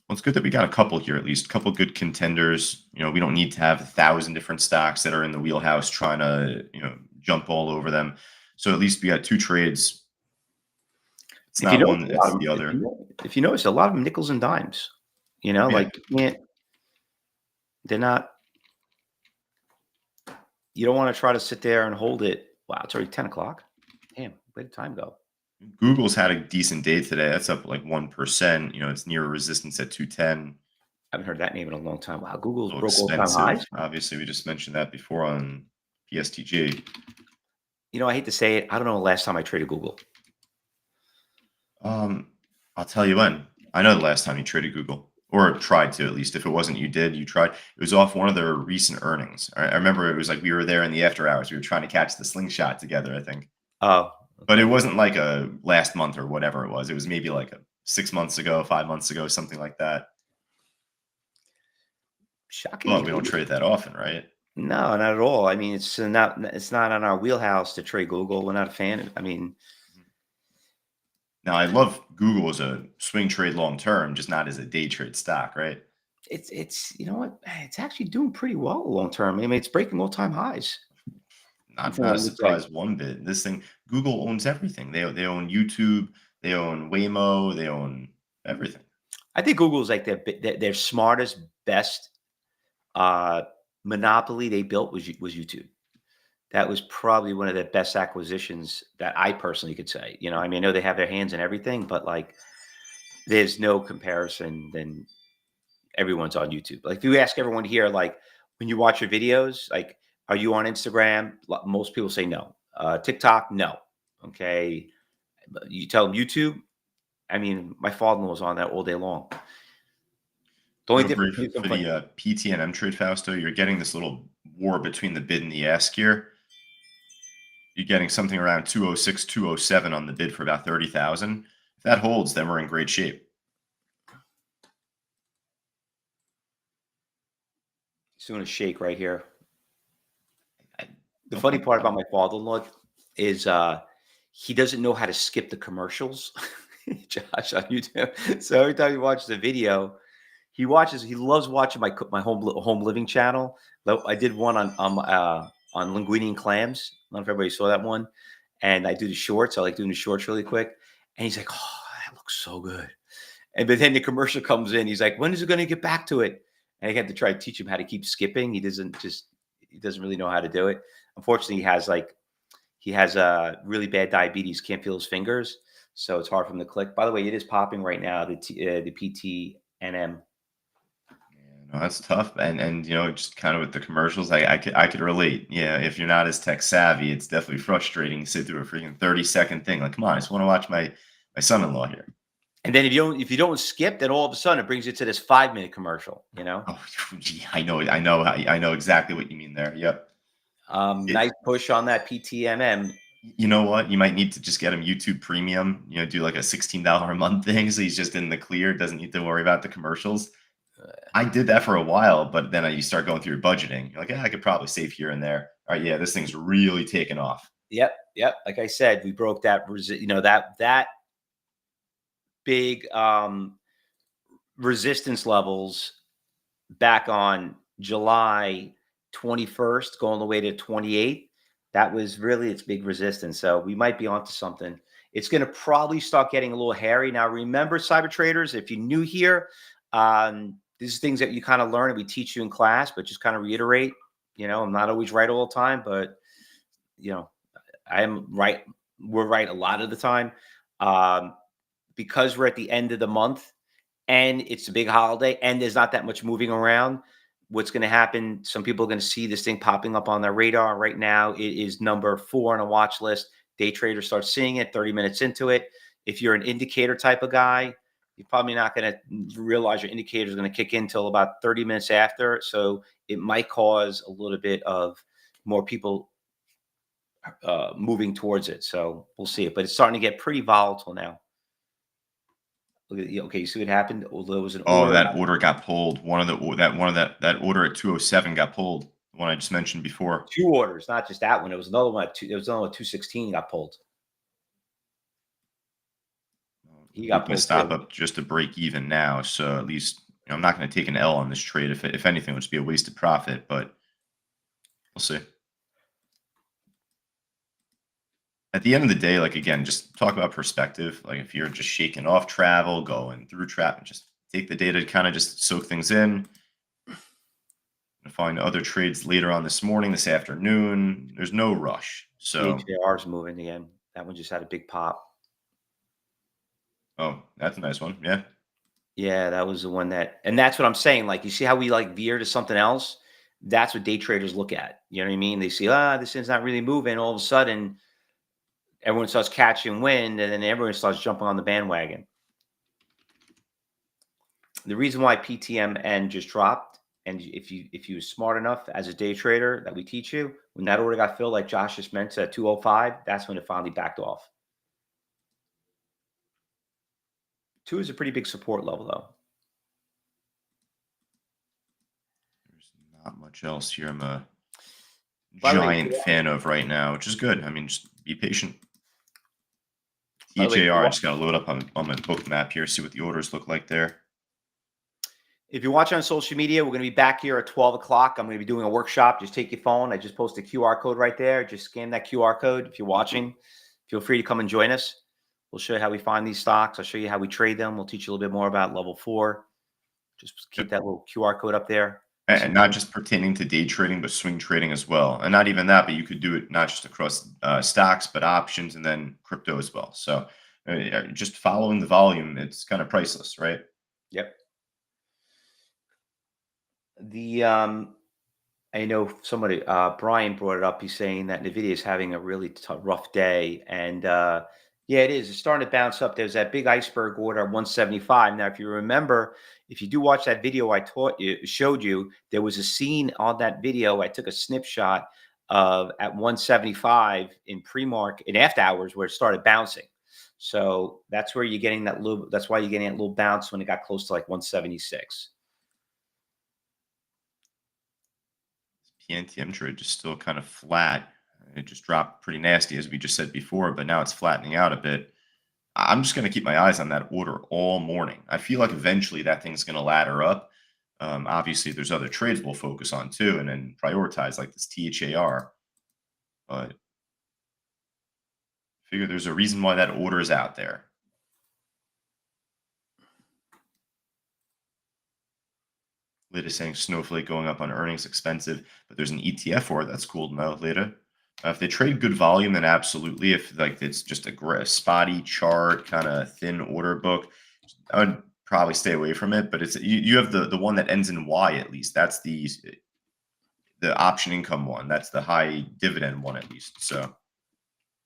Well, it's good that we got a couple here, at least a couple good contenders. We don't need to have 1,000 different stocks that are in the wheelhouse trying to, jump all over them. So at least we got two trades. It's If you not notice, one, it's the other. if you notice, a lot of them nickels and dimes. Yeah. Like they're not. You don't want to try to sit there and hold it. Wow, it's already 10 o'clock. Damn, where did time go? Google's had a decent day today. That's up like 1%. It's near resistance at 210. I haven't heard that name in a long time. Wow, Google's A little broke all-time expensive. highs. Obviously, we just mentioned that before on PSTG. I hate to say it. I don't know the last time I traded Google. I'll tell you when. I know the last time you traded Google, or tried to at least. If it wasn't you did, you tried. It was off one of their recent earnings. I remember it was like we were there in the after hours. We were trying to catch the slingshot together, I think. Oh, But it wasn't like a last month or whatever it was. It was maybe like a 6 months ago, 5 months ago, something like that. shocking. Well, we don't trade that often, right? No, not at all. I mean, it's not on our wheelhouse to trade Google. We're not a fan. I mean, Now I love Google as a swing trade long term, just not as a day trade stock, right? it's you know what? It's actually doing pretty well long term. I mean, it's breaking all-time highs. Not a surprise one bit. This thing, Google owns everything. They own YouTube, they own Waymo, they own everything. I think Google's like their smartest, best monopoly they built was YouTube. That was probably one of the best acquisitions that I personally could say. I mean, I know they have their hands in everything, but like, there's no comparison than everyone's on YouTube. Like, if you ask everyone here, like, when you watch your videos, like, are you on Instagram? Most people say no. TikTok, no. Okay. But you tell them YouTube. I mean, my father-in-law was on that all day long. The only Real difference brief for the PTNM trade, Fausto, you're getting this little war between the bid and the ask here. You're getting something around 206, 207 on the bid for about 30,000. If that holds, then we're in great shape. He's doing a shake right here. The funny part about my father-in-law is he doesn't know how to skip the commercials. Josh on YouTube. So every time he watches a video, he loves watching my home living channel. I did one on linguine and clams. I don't know if everybody saw that one. And I do the shorts. I like doing the shorts really quick. And he's like, "Oh, that looks so good." But then the commercial comes in. He's like, "When is it going to get back to it?" And I had to try to teach him how to keep skipping. He doesn't really know how to do it. Unfortunately, he has really bad diabetes. Can't feel his fingers, so it's hard for him to click. By the way, it is popping right now. The PTNM. No, that's tough, and just kind of with the commercials, I could relate. Yeah, if you're not as tech savvy, it's definitely frustrating to sit through a freaking 30-second thing. Like, come on, I just want to watch my son-in-law here. And then if you don't skip, then all of a sudden it brings you to this 5-minute commercial. Oh, gee, I know exactly what you mean there. Yep. Nice push on that PTMM. You know what? You might need to just get him YouTube Premium. Do like a $16 a month thing, so he's just in the clear. Doesn't need to worry about the commercials. I did that for a while, but then you start going through your budgeting. You're like, I could probably save here and there. All right, yeah, this thing's really taken off. Yep. Like I said, we broke that. That big resistance levels back on July 21st, going all the way to 28th. That was really its big resistance. So we might be onto something. It's going to probably start getting a little hairy. Now, remember, cyber traders, if you're new here, these are things that you kind of learn and we teach you in class, but just kind of reiterate, I'm not always right all the time, but, I am right. We're right a lot of the time. Because we're at the end of the month and it's a big holiday, and there's not that much moving around. What's going to happen? Some people are going to see this thing popping up on their radar right now. It is number 4 on a watch list. Day traders start seeing it 30 minutes into it. If you're an indicator type of guy, you're probably not going to realize your indicator is going to kick in until about 30 minutes after. So it might cause a little bit of more people moving towards it. So we'll see it, but it's starting to get pretty volatile now. Look at, okay, you see what happened? Although it was an Oh, order. that order got pulled. That order at 207 got pulled. The one I just mentioned before. 2 orders, not just that one. There was another one at 2, there was another one at 216 got pulled. He got Moving the pulled stop too. up just to break even now. So at least I'm not going to take an L on this trade. If anything, it would just be a wasted profit. But we'll see. At the end of the day, like again, just talk about perspective. Like if you're just shaking off travel, going through traffic, just take the data to kind of just soak things in. Find other trades later on this morning, this afternoon. There's no rush. So, DHAR is moving again. That one just had a big pop. oh, that's a nice one. Yeah. Yeah, that was the one that, and that's what I'm saying. Like, you see how we like veer to something else? That's what day traders look at. You know what I mean? They see, this thing's not really moving. All of a sudden, everyone starts catching wind, and then everyone starts jumping on the bandwagon. The reason why PTMN just dropped, and if you were smart enough as a day trader that we teach you, when that order got filled, like Josh just mentioned, at 205, that's when it finally backed off. 2 is a pretty big support level, though. There's not much else here. I'm a By the way, giant fan of right now, which is good. I mean, just be patient. by the way, THAR, I just got to load up on my book map here, see what the orders look like there. if you're watching on social media, we're going to be back here at 12 o'clock. I'm going to be doing a workshop. Just take your phone. I just posted a QR code right there. Just scan that QR code. If you're watching, feel free to come and join us. We'll show you how we find these stocks. I'll show you how we trade them. We'll teach you a little bit more about level 4. Just keep that little QR code up there. And not just pertaining to day trading, but swing trading as well. And not even that, but you could do it not just across stocks, but options and then crypto as well. So just following the volume, it's kind of priceless, right? Yep. The I know somebody, Brian brought it up. He's saying that Nvidia is having a really rough day, and yeah, it is. It's starting to bounce up. There's that big iceberg order at 175. Now, if you remember, if you do watch that video I showed you, there was a scene on that video. I took a snapshot of at 175 in pre-market in after hours where it started bouncing. So that's where you're getting that little. That's why you're getting that little bounce when it got close to like 176. PNTM trade just still kind of flat. It just dropped pretty nasty, as we just said before, but now it's flattening out a bit. I'm just going to keep my eyes on that order all morning. I feel like eventually that thing's going to ladder up. Obviously, there's other trades we'll focus on too, and then prioritize like this THAR. But figure there's a reason why that order is out there. Latest saying Snowflake going up on earnings expensive, but there's an ETF for it. That's cool to know later. If they trade good volume, then absolutely. If like it's just a spotty chart, kind of thin order book, I would probably stay away from it. But it's you have the one that ends in Y at least. That's the option income one. That's the high dividend one at least. So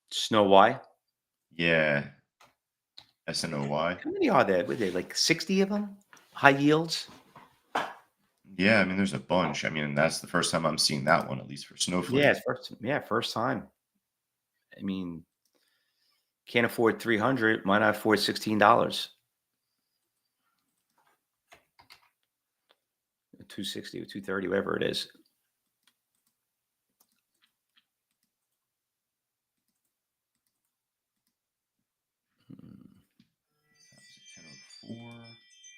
Snow Y. yeah, SNOY. How many are there? Were there like 60 of them? High yields? Yeah, I mean, there's a bunch. I mean, that's the first time I'm seeing that one, at least for Yeah, Snowflake. first time. I mean, can't afford 300, might not afford $16. 260 or 230, whatever it is. That was a 1004.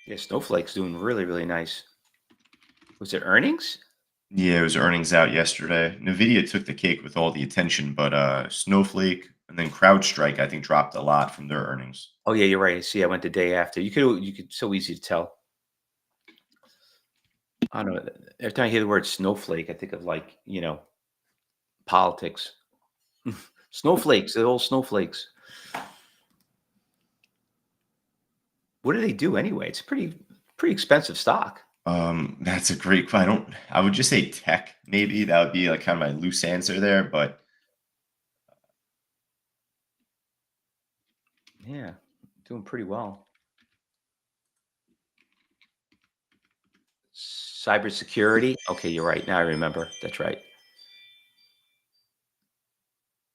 Yeah, Snowflake's doing really, really nice. Was it earnings? Yeah, it was earnings out yesterday. Nvidia took the cake with all the attention, but Snowflake and then CrowdStrike, I think, dropped a lot from their earnings. Oh yeah, you're right. See, I went the day after. You could so easy to tell. I don't know. Every time I hear the word snowflake, I think of like, politics. Snowflakes, the old snowflakes. What do they do anyway? It's a pretty expensive stock. That's a great I don't I would just say tech, maybe. That would be like kind of my loose answer there, but Yeah, doing pretty well. Cybersecurity. Okay, you're right. Now I remember. That's right.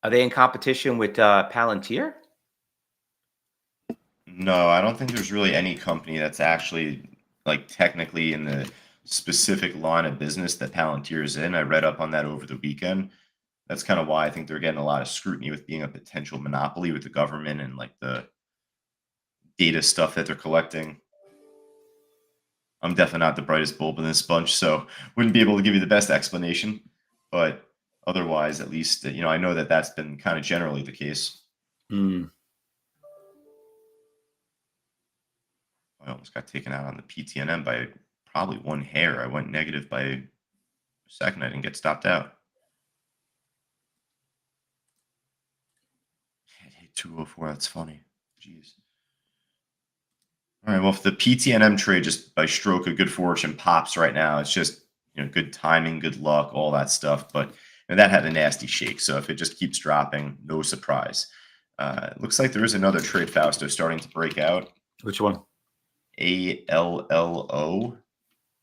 Are they in competition with Palantir? no, I don't think there's really any company that's actually like technically in the specific line of business that Palantir is in. I read up on that over the weekend. That's kind of why I think they're getting a lot of scrutiny with being a potential monopoly with the government and like the data stuff that they're collecting. I'm definitely not the brightest bulb in this bunch, so wouldn't be able to give you the best explanation. But otherwise, at least I know that that's been kind of generally the case. Hmm. I almost got taken out on the PTNM by probably one hair. I went negative by a second. I didn't get stopped out. It hit 204. That's funny. Jeez. All right. Well, if the PTNM trade just by stroke of good fortune pops right now, it's just good timing, good luck, all that stuff. But that had a nasty shake. So if it just keeps dropping, no surprise. It looks like there is another trade, Fausto, starting to break out. Which one? ALLO.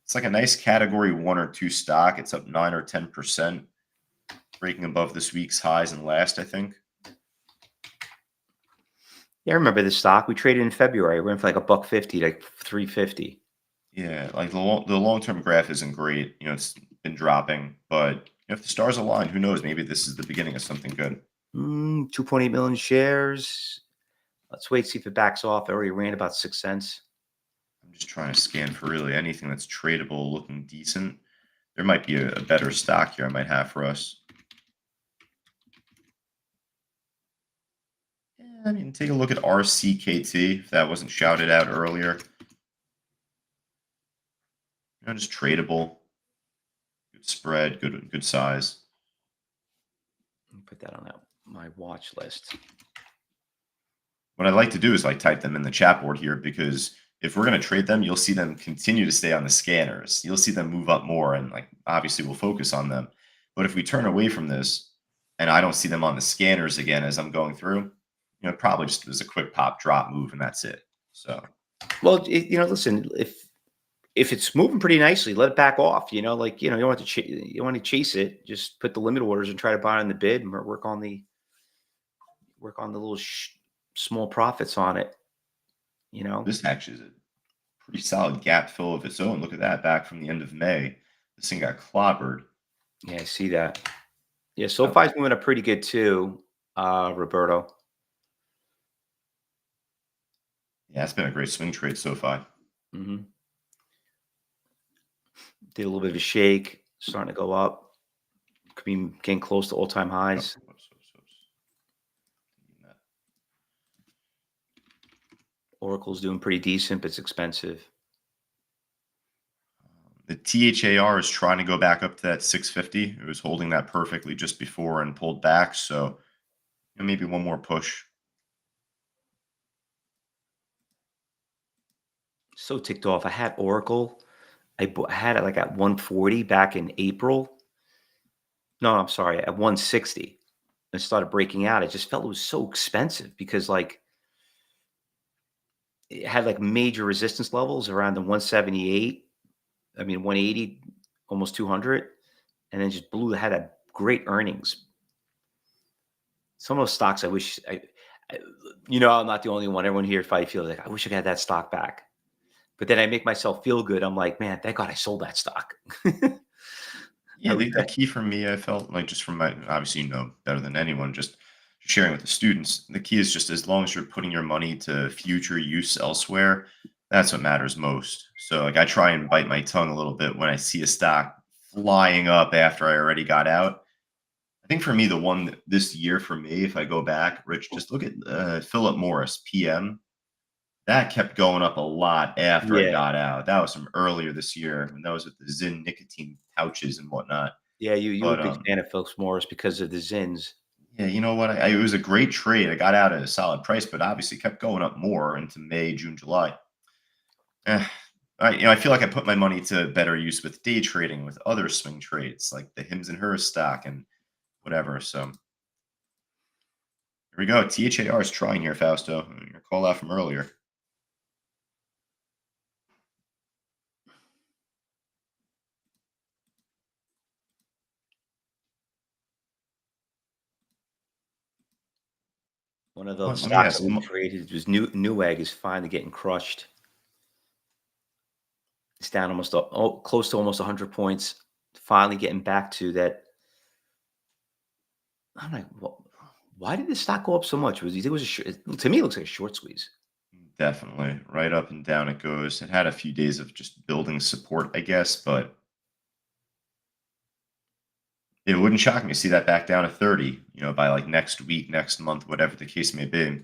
It's like a nice category 1 or 2 stock. It's up 9 or 10%, breaking above this week's highs and last, I think. Yeah, I remember this stock. We traded in February. We went for like a buck 50, like 350. Yeah, like the long-term graph isn't great. It's been dropping, but if the stars align, who knows? Maybe this is the beginning of something good. 2.8 million shares. Let's wait, see if it backs off. It already ran about 6 cents. I'm just trying to scan for really anything that's tradable, looking decent. There might be a better stock here I might have for us. Yeah, I mean, take a look at RCKT if that wasn't shouted out earlier. Just tradable, good spread, good size. Put that on my watch list. What I'd like to do is like type them in the chat board here because if we're going to trade them, you'll see them continue to stay on the scanners. You'll see them move up more and like obviously we'll focus on them. But if we turn away from this and I don't see them on the scanners again as I'm going through, probably just was a quick pop drop move and that's it. So, Well, listen, if it's moving pretty nicely, let it back off. Like you don't want to you want to chase it. Just put the limit orders and try to buy on the bid and work on the little small profits on it. this actually is a pretty solid gap fill of its own. Look at that back from the end of May. This thing got clobbered. Yeah, I see that. Yeah, SoFi's moving up pretty good too, Roberto. Yeah, it's been a great swing trade so far. Mm-hmm. Did a little bit of a shake, starting to go up. Could be getting close to all-time highs. Oracle's doing pretty decent, but it's expensive. The THAR is trying to go back up to that 650. It was holding that perfectly just before and pulled back. So maybe one more push. So ticked off. I had Oracle. I had it like at 140 back in April. No, I'm sorry, at 160. It started breaking out. I just felt it was so expensive because like it had like major resistance levels around the 178. I mean 180, almost 200, and then just had a great earnings. Some of those stocks I wish I'm not the only one. Everyone here probably feels like I wish I had that stock back. But then I make myself feel good. I'm like, man, thank God I sold that stock. Yeah, the key for me, I felt like just from my obviously better than anyone, just sharing with the students. The key is just as long as you're putting your money to future use elsewhere, that's what matters most. So like I try and bite my tongue a little bit when I see a stock flying up after I already got out. I think for me, the one this year for me, if I go back, Rich, just look at Philip Morris, PM. That kept going up a lot after I Yeah. got out. That was from earlier this year when that was with the Zyn nicotine pouches and whatnot. Yeah, you were a But big fan of Philip Morris because of the Zins. yeah, you know what? It was a great trade. I got out at a solid price, but obviously kept going up more into May, June, July. Eh, I feel like I put my money to better use with day trading with other swing trades like the Hims and Hers stock and whatever. So here we go. THAR is trying here, Fausto. Your call out from earlier. One of those Let me stocks that ask. we traded was Newegg is finally getting crushed. It's down almost close to almost 100 points. Finally getting back to that. I'm like, why did this stock go up so much? Was you think it was to me it looks like a short squeeze. Definitely. Right up and down it goes. It had a few days of just building support, I guess, but it wouldn't shock me to see that back down to 30, by like next week, next month, whatever the case may be.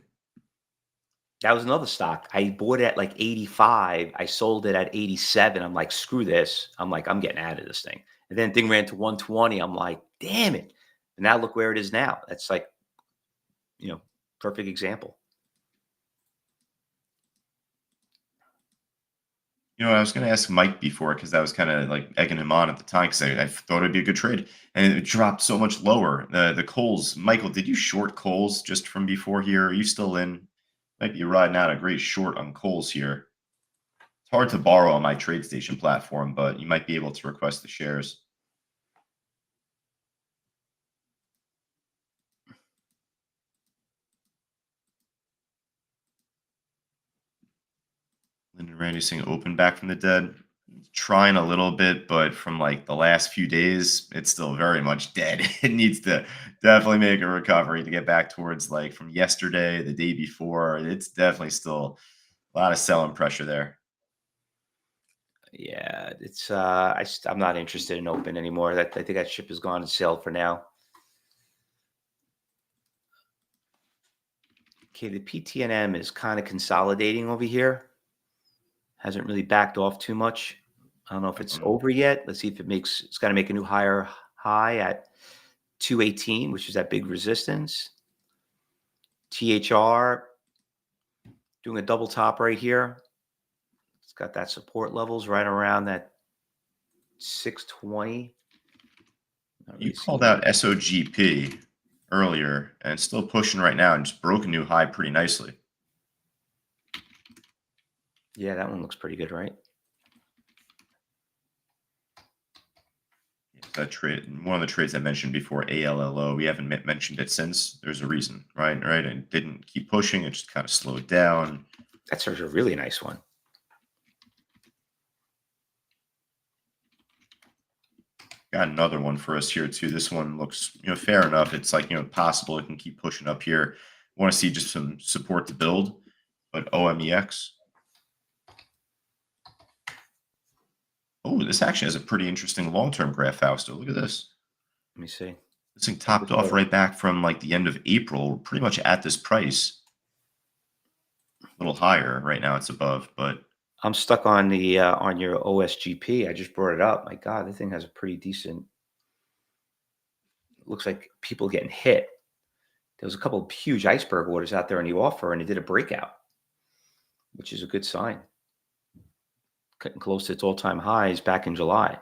That was another stock. I bought it at like 85. I sold it at 87. I'm like, screw this. I'm like, I'm getting out of this thing. And then thing ran to 120. I'm like, damn it. And now look where it is now. That's like, you know, perfect example. I was going to ask Mike before because I was kind of like egging him on at the time because I thought it'd be a good trade, and it dropped so much lower. The Coles, Michael, did you short Coles just from before here? Are you still in? Might be riding out a great short on Coles here. It's hard to borrow on my TradeStation platform, but you might be able to request the shares. Lyndon Randy saying open back from the dead. Trying a little bit, but from like the last few days, it's still very much dead. It needs to definitely make a recovery to get back towards like from yesterday, the day before. It's definitely still a lot of selling pressure there. Yeah, it's I'm not interested in open anymore. That I think that ship has gone and sailed for now. Okay, the PTNM is kind of consolidating over here. Hasn't really backed off too much. I don't know if it's over yet. Let's see if it's got to make a new higher high at 218, which is that big resistance. THR doing a double top right here. It's got that support levels right around that 620. Not You really called seeing. out SOGP earlier and it's still pushing right now and just broke a new high pretty nicely. Yeah, that one looks pretty good, right? That trade, one of the trades I mentioned before, ALLO, we haven't mentioned it since. There's a reason, right? Right, and it didn't keep pushing. It just kind of slowed down. That's a really nice one. Got another one for us here too. This one looks, fair enough. It's like, possible it can keep pushing up here. Want to see just some support to build, but OMEX. Oh, this actually has a pretty interesting long-term graph, Fausto. Look at this. Let me see. This thing topped off right back from like the end of April, We're pretty much at this price. A little higher right now. It's above, but I'm stuck on the on your OSGP. I just brought it up. My God, this thing has a pretty decent. Looks like people getting hit. There was a couple of huge iceberg orders out there in the offer, and it did a breakout, which is a good sign. Cutting close to its all-time highs back in July.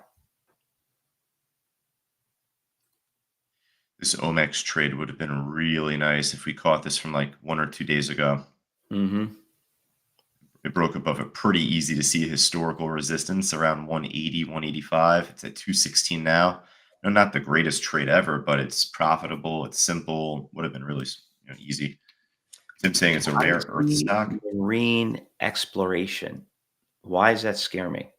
this OMEX trade would have been really nice if we caught this from like 1 or 2 days ago. Mm-hmm. It broke above a pretty easy to see historical resistance around 180, 185. It's at 216 now. Not the greatest trade ever, but it's profitable. It's simple. Would have been really easy. Tim saying it's a rare earth High-speed stock. marine exploration. Why does that scare me?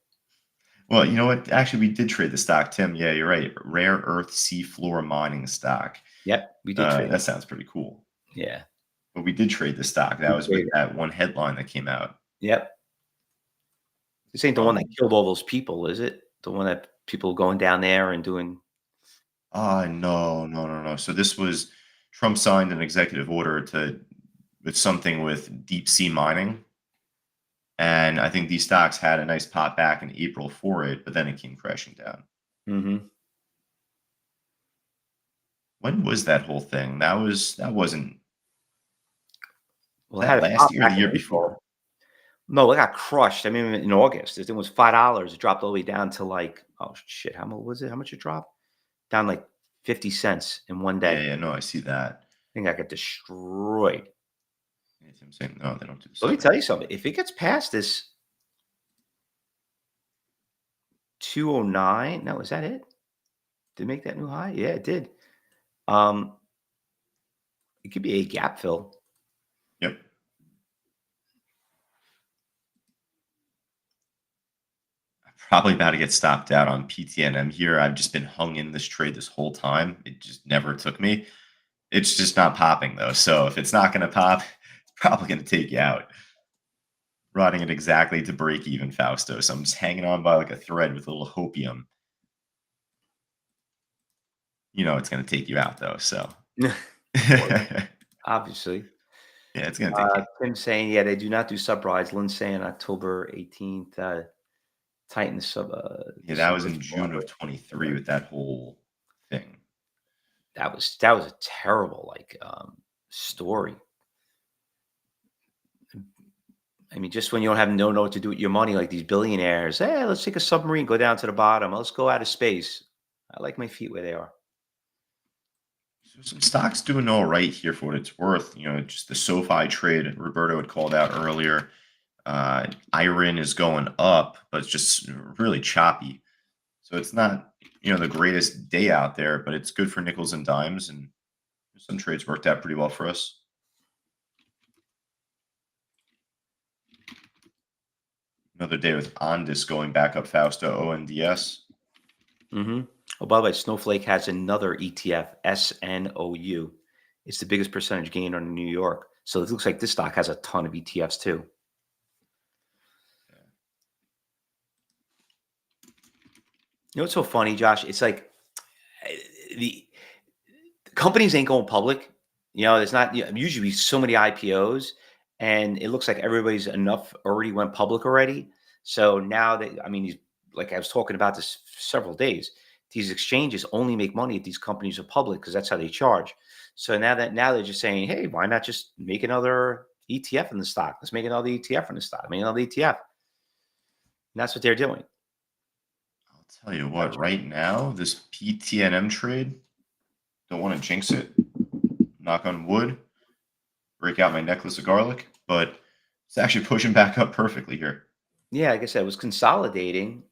Well, you know what? Actually, we did trade the stock, Tim. Yeah, you're right. Rare earth seafloor mining stock. Yep, we did trade. That sounds pretty cool. Yeah. But we did trade the stock. That was with that one headline that came out. Yep. This ain't the one that killed all those people, is it? The one that people going down there and doing. No, no, no, no. So this was Trump signed an executive order with something with deep sea mining. And I think these stocks had a nice pop back in April for it, but then it came crashing down. Mm-hmm. When was that whole thing? That wasn't Well, it that had a last pop year or back the in year before? April. No, it got crushed. I mean, in August, this thing was $5. It dropped all the way down to like, oh shit, how much was it? How much it dropped? Down like 50 cents in one Yeah, day. yeah, no, I see that. I think I got destroyed. Yeah, I'm saying no, they don't do the Let me summer. tell you something. If it gets past this 209, no, is that it? Did it make that new high? Yeah, it did. Um, it could be a gap fill. Yep. I'm probably about to get stopped out on PTNM here. I've just been hung in this trade this whole time. It just never took me. It's just not popping though. So if it's not going to pop, it's probably going to take you out. Riding it exactly to break even, Fausto. So I'm just hanging on by like a thread with a little hopium. You know it's going to take you out though. So Of course, yeah, obviously. it's going to take you. Tim saying, yeah, they do not do sub rides. Lynn saying October 18th, tighten Yeah, the that was super in June of squad. 23 with that whole thing. That was a terrible like story. I mean, just when you don't have know what to do with your money, like these billionaires, hey, let's take a submarine, go down to the bottom, let's go out of space. I like my feet where they are. So some stocks doing all right here for what it's worth. You know, just the SoFi trade Roberto had called out earlier. Iron is going up, but it's just really choppy. So it's not, the greatest day out there, but it's good for nickels and dimes, and some trades worked out pretty well for us. Another day with Ondis going back up, Fausto ONDS. Hmm. Oh, by the way, Snowflake has another ETF, SNOU. It's the biggest percentage gain on New York. So it looks like this stock has a ton of ETFs too. You know what's so funny, Josh? It's like eh, the companies ain't going public. There's not usually so many IPOs, and it looks like everybody's enough already went public already. So now that I mean, like I was talking about this for several days, these exchanges only make money if these companies are public because that's how they charge. So now they're just saying, hey, why not just make another ETF in the stock? Let's make another ETF in the stock. Make another ETF. And that's what they're doing. I'll tell you what, right now, this PTNM trade, don't want to jinx it, knock on wood, break out my necklace of garlic, but it's actually pushing back up perfectly here. Yeah, like I said, it was consolidating.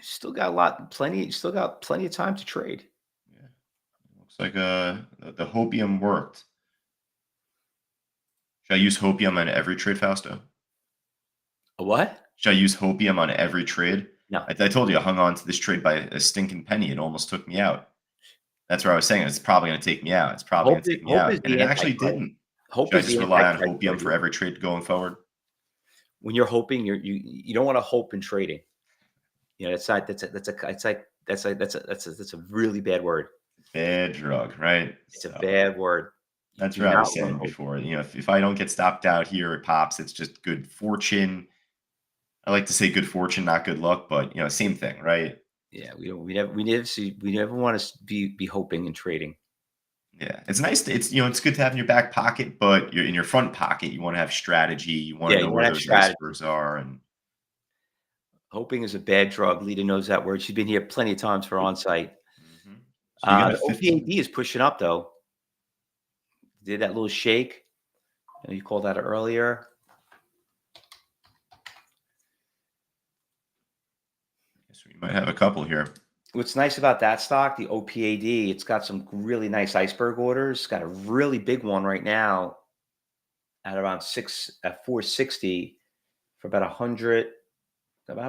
Still got plenty of time to trade. Yeah, looks like the hopium worked. Should I use hopium on every trade, Fausto? A what? Should I use hopium on every trade? No. I told you I hung on to this trade by a stinking penny. It almost took me out. That's where I was saying it's probably going to take me out. It's probably going to take me Hope is out. And the it actually antichrist. didn't. Hope Should I is just the rely on antichrist for hopium for you. every trade going forward? When you're hoping, you don't want to hope in trading. That's not that's a it's like that's a really bad word. Bad drug, right? It's a So bad word. You that's do what I was not want to saying hope. before. If I don't get stopped out here, it pops. It's just good fortune. I like to say good fortune, not good luck, but same thing, right? Yeah, we never want to be hoping and trading. Yeah, it's nice. It's good to have in your back pocket, but you're in your front pocket. You want to have strategy. You want Yeah, to know you want where to have those strategy. icebergs are, and Hoping is a bad drug. Lita knows that word. She's been here plenty of times for on-site. mhm. So you got a The 15. OPAD is pushing up though. Did that little shake. You called that earlier. So you might have a couple here. What's nice about that stock, the OPAD, it's got some really nice iceberg orders. It's got a really big one right now at around 460 for about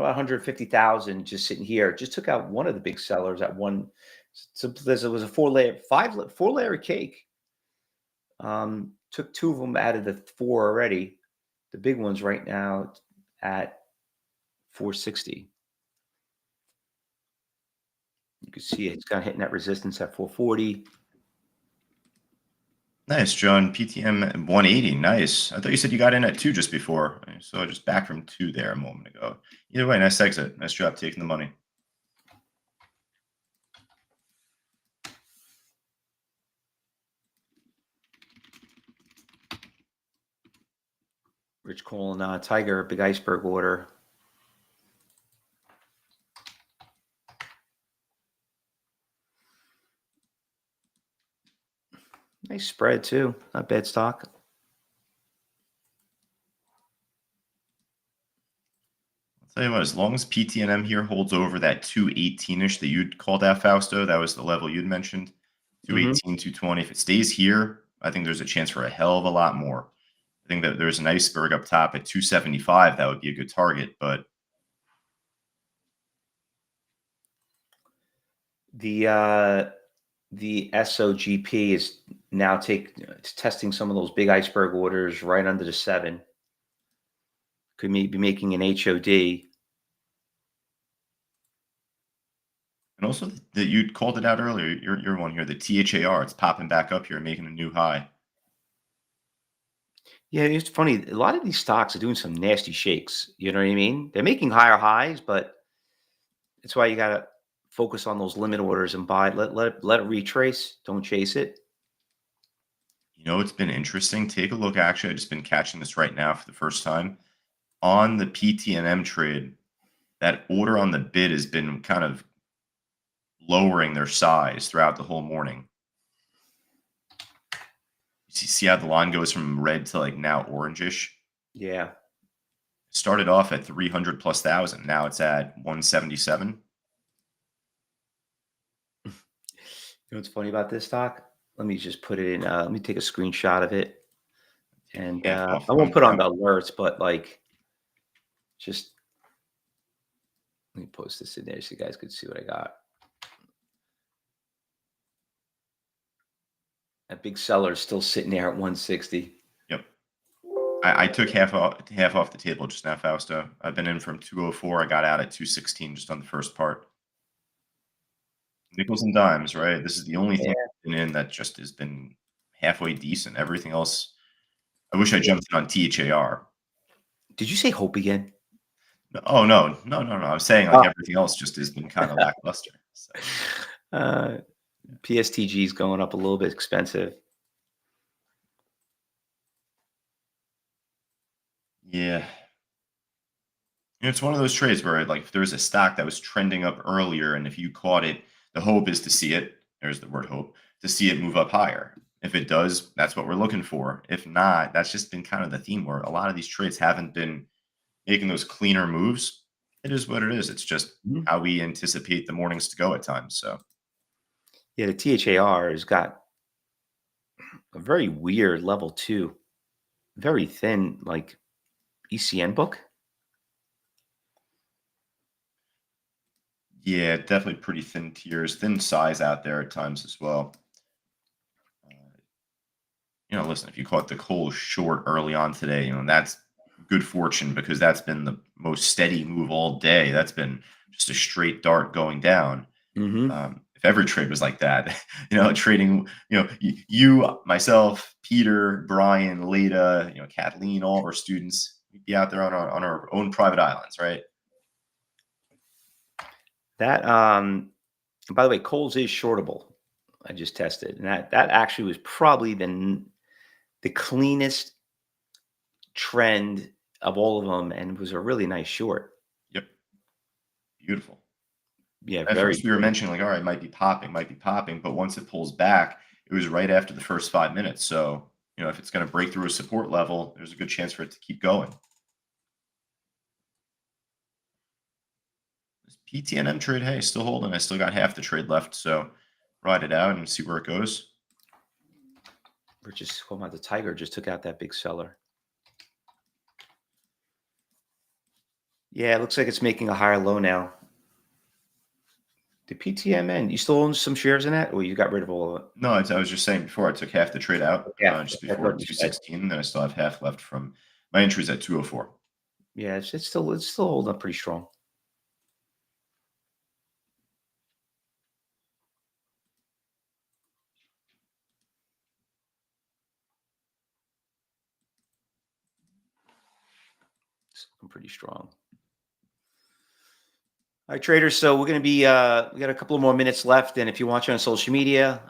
150,000 just sitting here. Just took out one of the big sellers at one. So there was a four layer cake. Took two of them out of the four already. The big one's right now at 460. You can see it's kind of hitting that resistance at 440. Nice, John. PTM 180. Nice. I thought you said you got in at 2 just before. So I just back from 2 there a moment ago. Either way, nice exit. Nice job taking the money. Rich calling Tiger, big iceberg order. Nice spread too. Not bad stock. I'll tell you what, as long as PTNM here holds over that 218-ish that you'd called out, Fausto, that was the level you'd mentioned, Mm-hmm. 218, 220. If it stays here, I think there's a chance for a hell of a lot more. I think that there's an iceberg up top at 275. That would be a good target, but The SOGP is now it's testing some of those big iceberg orders right under the 7. Could maybe be making an HOD. and also that you called it out earlier. Your one here, the THAR, it's popping back up here, making a new high. Yeah, it's funny. A lot of these stocks are doing some nasty shakes. You know what I mean? They're making higher highs, but that's why you got to focus on those limit orders and buy. Let it retrace. Don't chase it. You know, it's been interesting. Take a look. Actually, I've just been catching this right now for the first time on the PTNM trade. That order on the bid has been kind of lowering their size throughout the whole morning. You see how the line goes from red to like now orangish? Yeah. Started off at 300 plus thousand. Now it's at 177. You know what's funny about this stock? Let me just put it in. Let me take a screenshot of it, and Half off I won't coming put on down. the alerts, but like, just let me post this in there so you guys could see what I got. That big seller is still sitting there at 160. Yep. I took half off the table just now, Fausto. I've been in from 204. I got out at 216 just on the first part. Nickels and dimes, right? This is the only thing Yeah. I've been in that just has been halfway decent. Everything else, I wish I jumped in on THAR. Did you say hope again? Oh, no. No, no, no. I was saying, like, Oh. everything else just has been kinda lackluster, so, uh, PSTG is going up a little bit expensive. yeah. It's one of those trades where, like, if there's a stock that was trending up earlier, and if you caught it, the hope is to see it there's the word hope, to see it move up higher. If it does, that's what we're looking for. If not, that's just been kind of the theme where a lot of these trades haven't been making those cleaner moves. It is what it is. It's just Mhm. how we anticipate the mornings to go at times, so Yeah, the THAR has got a very weird level too. Very thin, like ECN book. yeah, definitely pretty thin tiers, thin size out there at times as well. Uh, listen, if you caught the coal short early on today, that's good fortune because that's been the most steady move all day. That's been just a straight dart going down. Mm-hmm. If every trade was like that, trading, you, myself, Peter, Brian, Leda, Kathleen, all of our students, we'd be out there on our own private islands, right? That by the way, Coles is shortable. I just tested, and that actually was probably the cleanest trend of all of them, and was a really nice short. Yep, beautiful. Yeah, At very first, we were clean. mentioning like, all right, might be popping, but once it pulls back, it was right after the first 5 minutes. So, if it's going to break through a support level, there's a good chance for it to keep going. This PTNM trade, hey, still holding. I still got half the trade left, so ride it out and see where it goes. We're just talking about the Tiger just took out that big seller. Yeah, it looks like it's making a higher low now. The PTMN, you still own some shares in that, or you got rid of all of it? No, I was just saying before I took half the trade out Yeah, just I before thought you said. 216, then I still have half left from my entries at 204. Yeah, it's still holding up pretty strong. It's looking pretty strong. All right, traders. So we're going to be, we got a couple of more minutes left. And if you're watching on social media,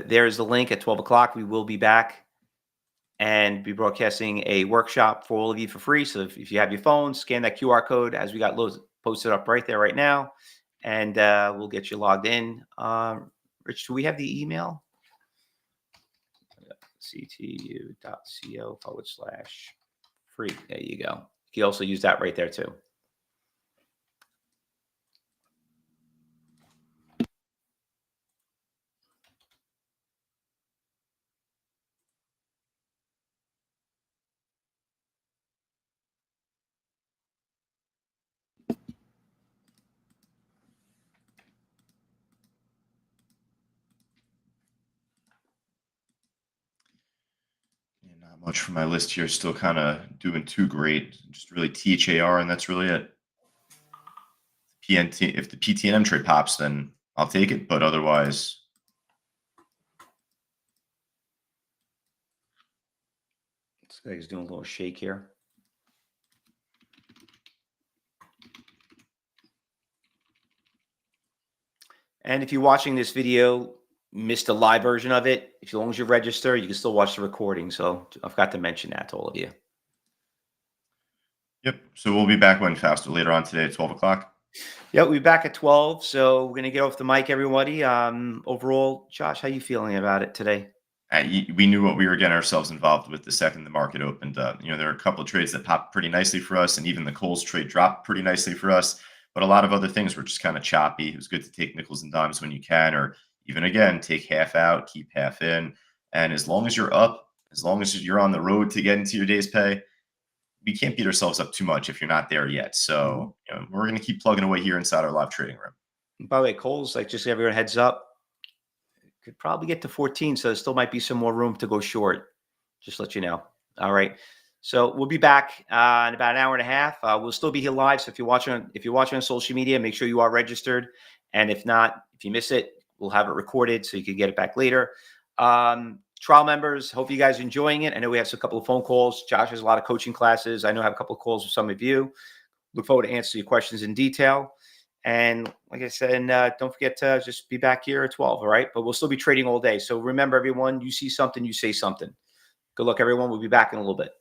there's the link at 12 o'clock. We will be back and be broadcasting a workshop for all of you for free. So if you have your phone, scan that QR code as we got loads posted up right there right now, and we'll get you logged in. Rich, do we have the email? ctu.co/free. There you go. You can also use that right there too. Yeah, not much for my list here. Still kind of doing too great. Just really THAR, and that's really it. PNT. If the PTNM trade pops, then I'll take it. But otherwise, This guy's doing a little shake here. And if you're watching this video, missed a live version of it, as long as you register, you can still watch the recording. So I forgot to mention that to all of you. yep. So we'll be back when Fausto later on today at 12 o'clock. Yeah, we'll be back at 12. So we're going to get off the mic, everybody. Overall, Josh, how you feeling about it today? We knew what we were getting ourselves involved with the second the market opened up. There are a couple of trades that popped pretty nicely for us, and even the Coles trade dropped pretty nicely for us. But a lot of other things were just kind of choppy. It was good to take nickels and dimes when you can, or even again, take half out, keep half in. And as long as you're up, as long as you're on the road to get into your day's pay, we can't beat ourselves up too much if you're not there yet. So we're going to keep plugging away here inside our live trading room. By the way, Coles, like just everyone heads up, could probably get to 14. So there still might be some more room to go short. Just let you know. All right. So we'll be back in about an hour and a half. We'll still be here live. So if you're watching on social media, make sure you are registered. And if not, if you miss it, we'll have it recorded so you can get it back later. Trial members, hope you guys are enjoying it. I know we have a couple of phone calls. Josh has a lot of coaching classes. I know I have a couple of calls with some of you. Look forward to answer your questions in detail. And like I said, don't forget to just be back here at 12. All right. But we'll still be trading all day. So remember, everyone, you see something, you say something. Good luck, everyone. We'll be back in a little bit.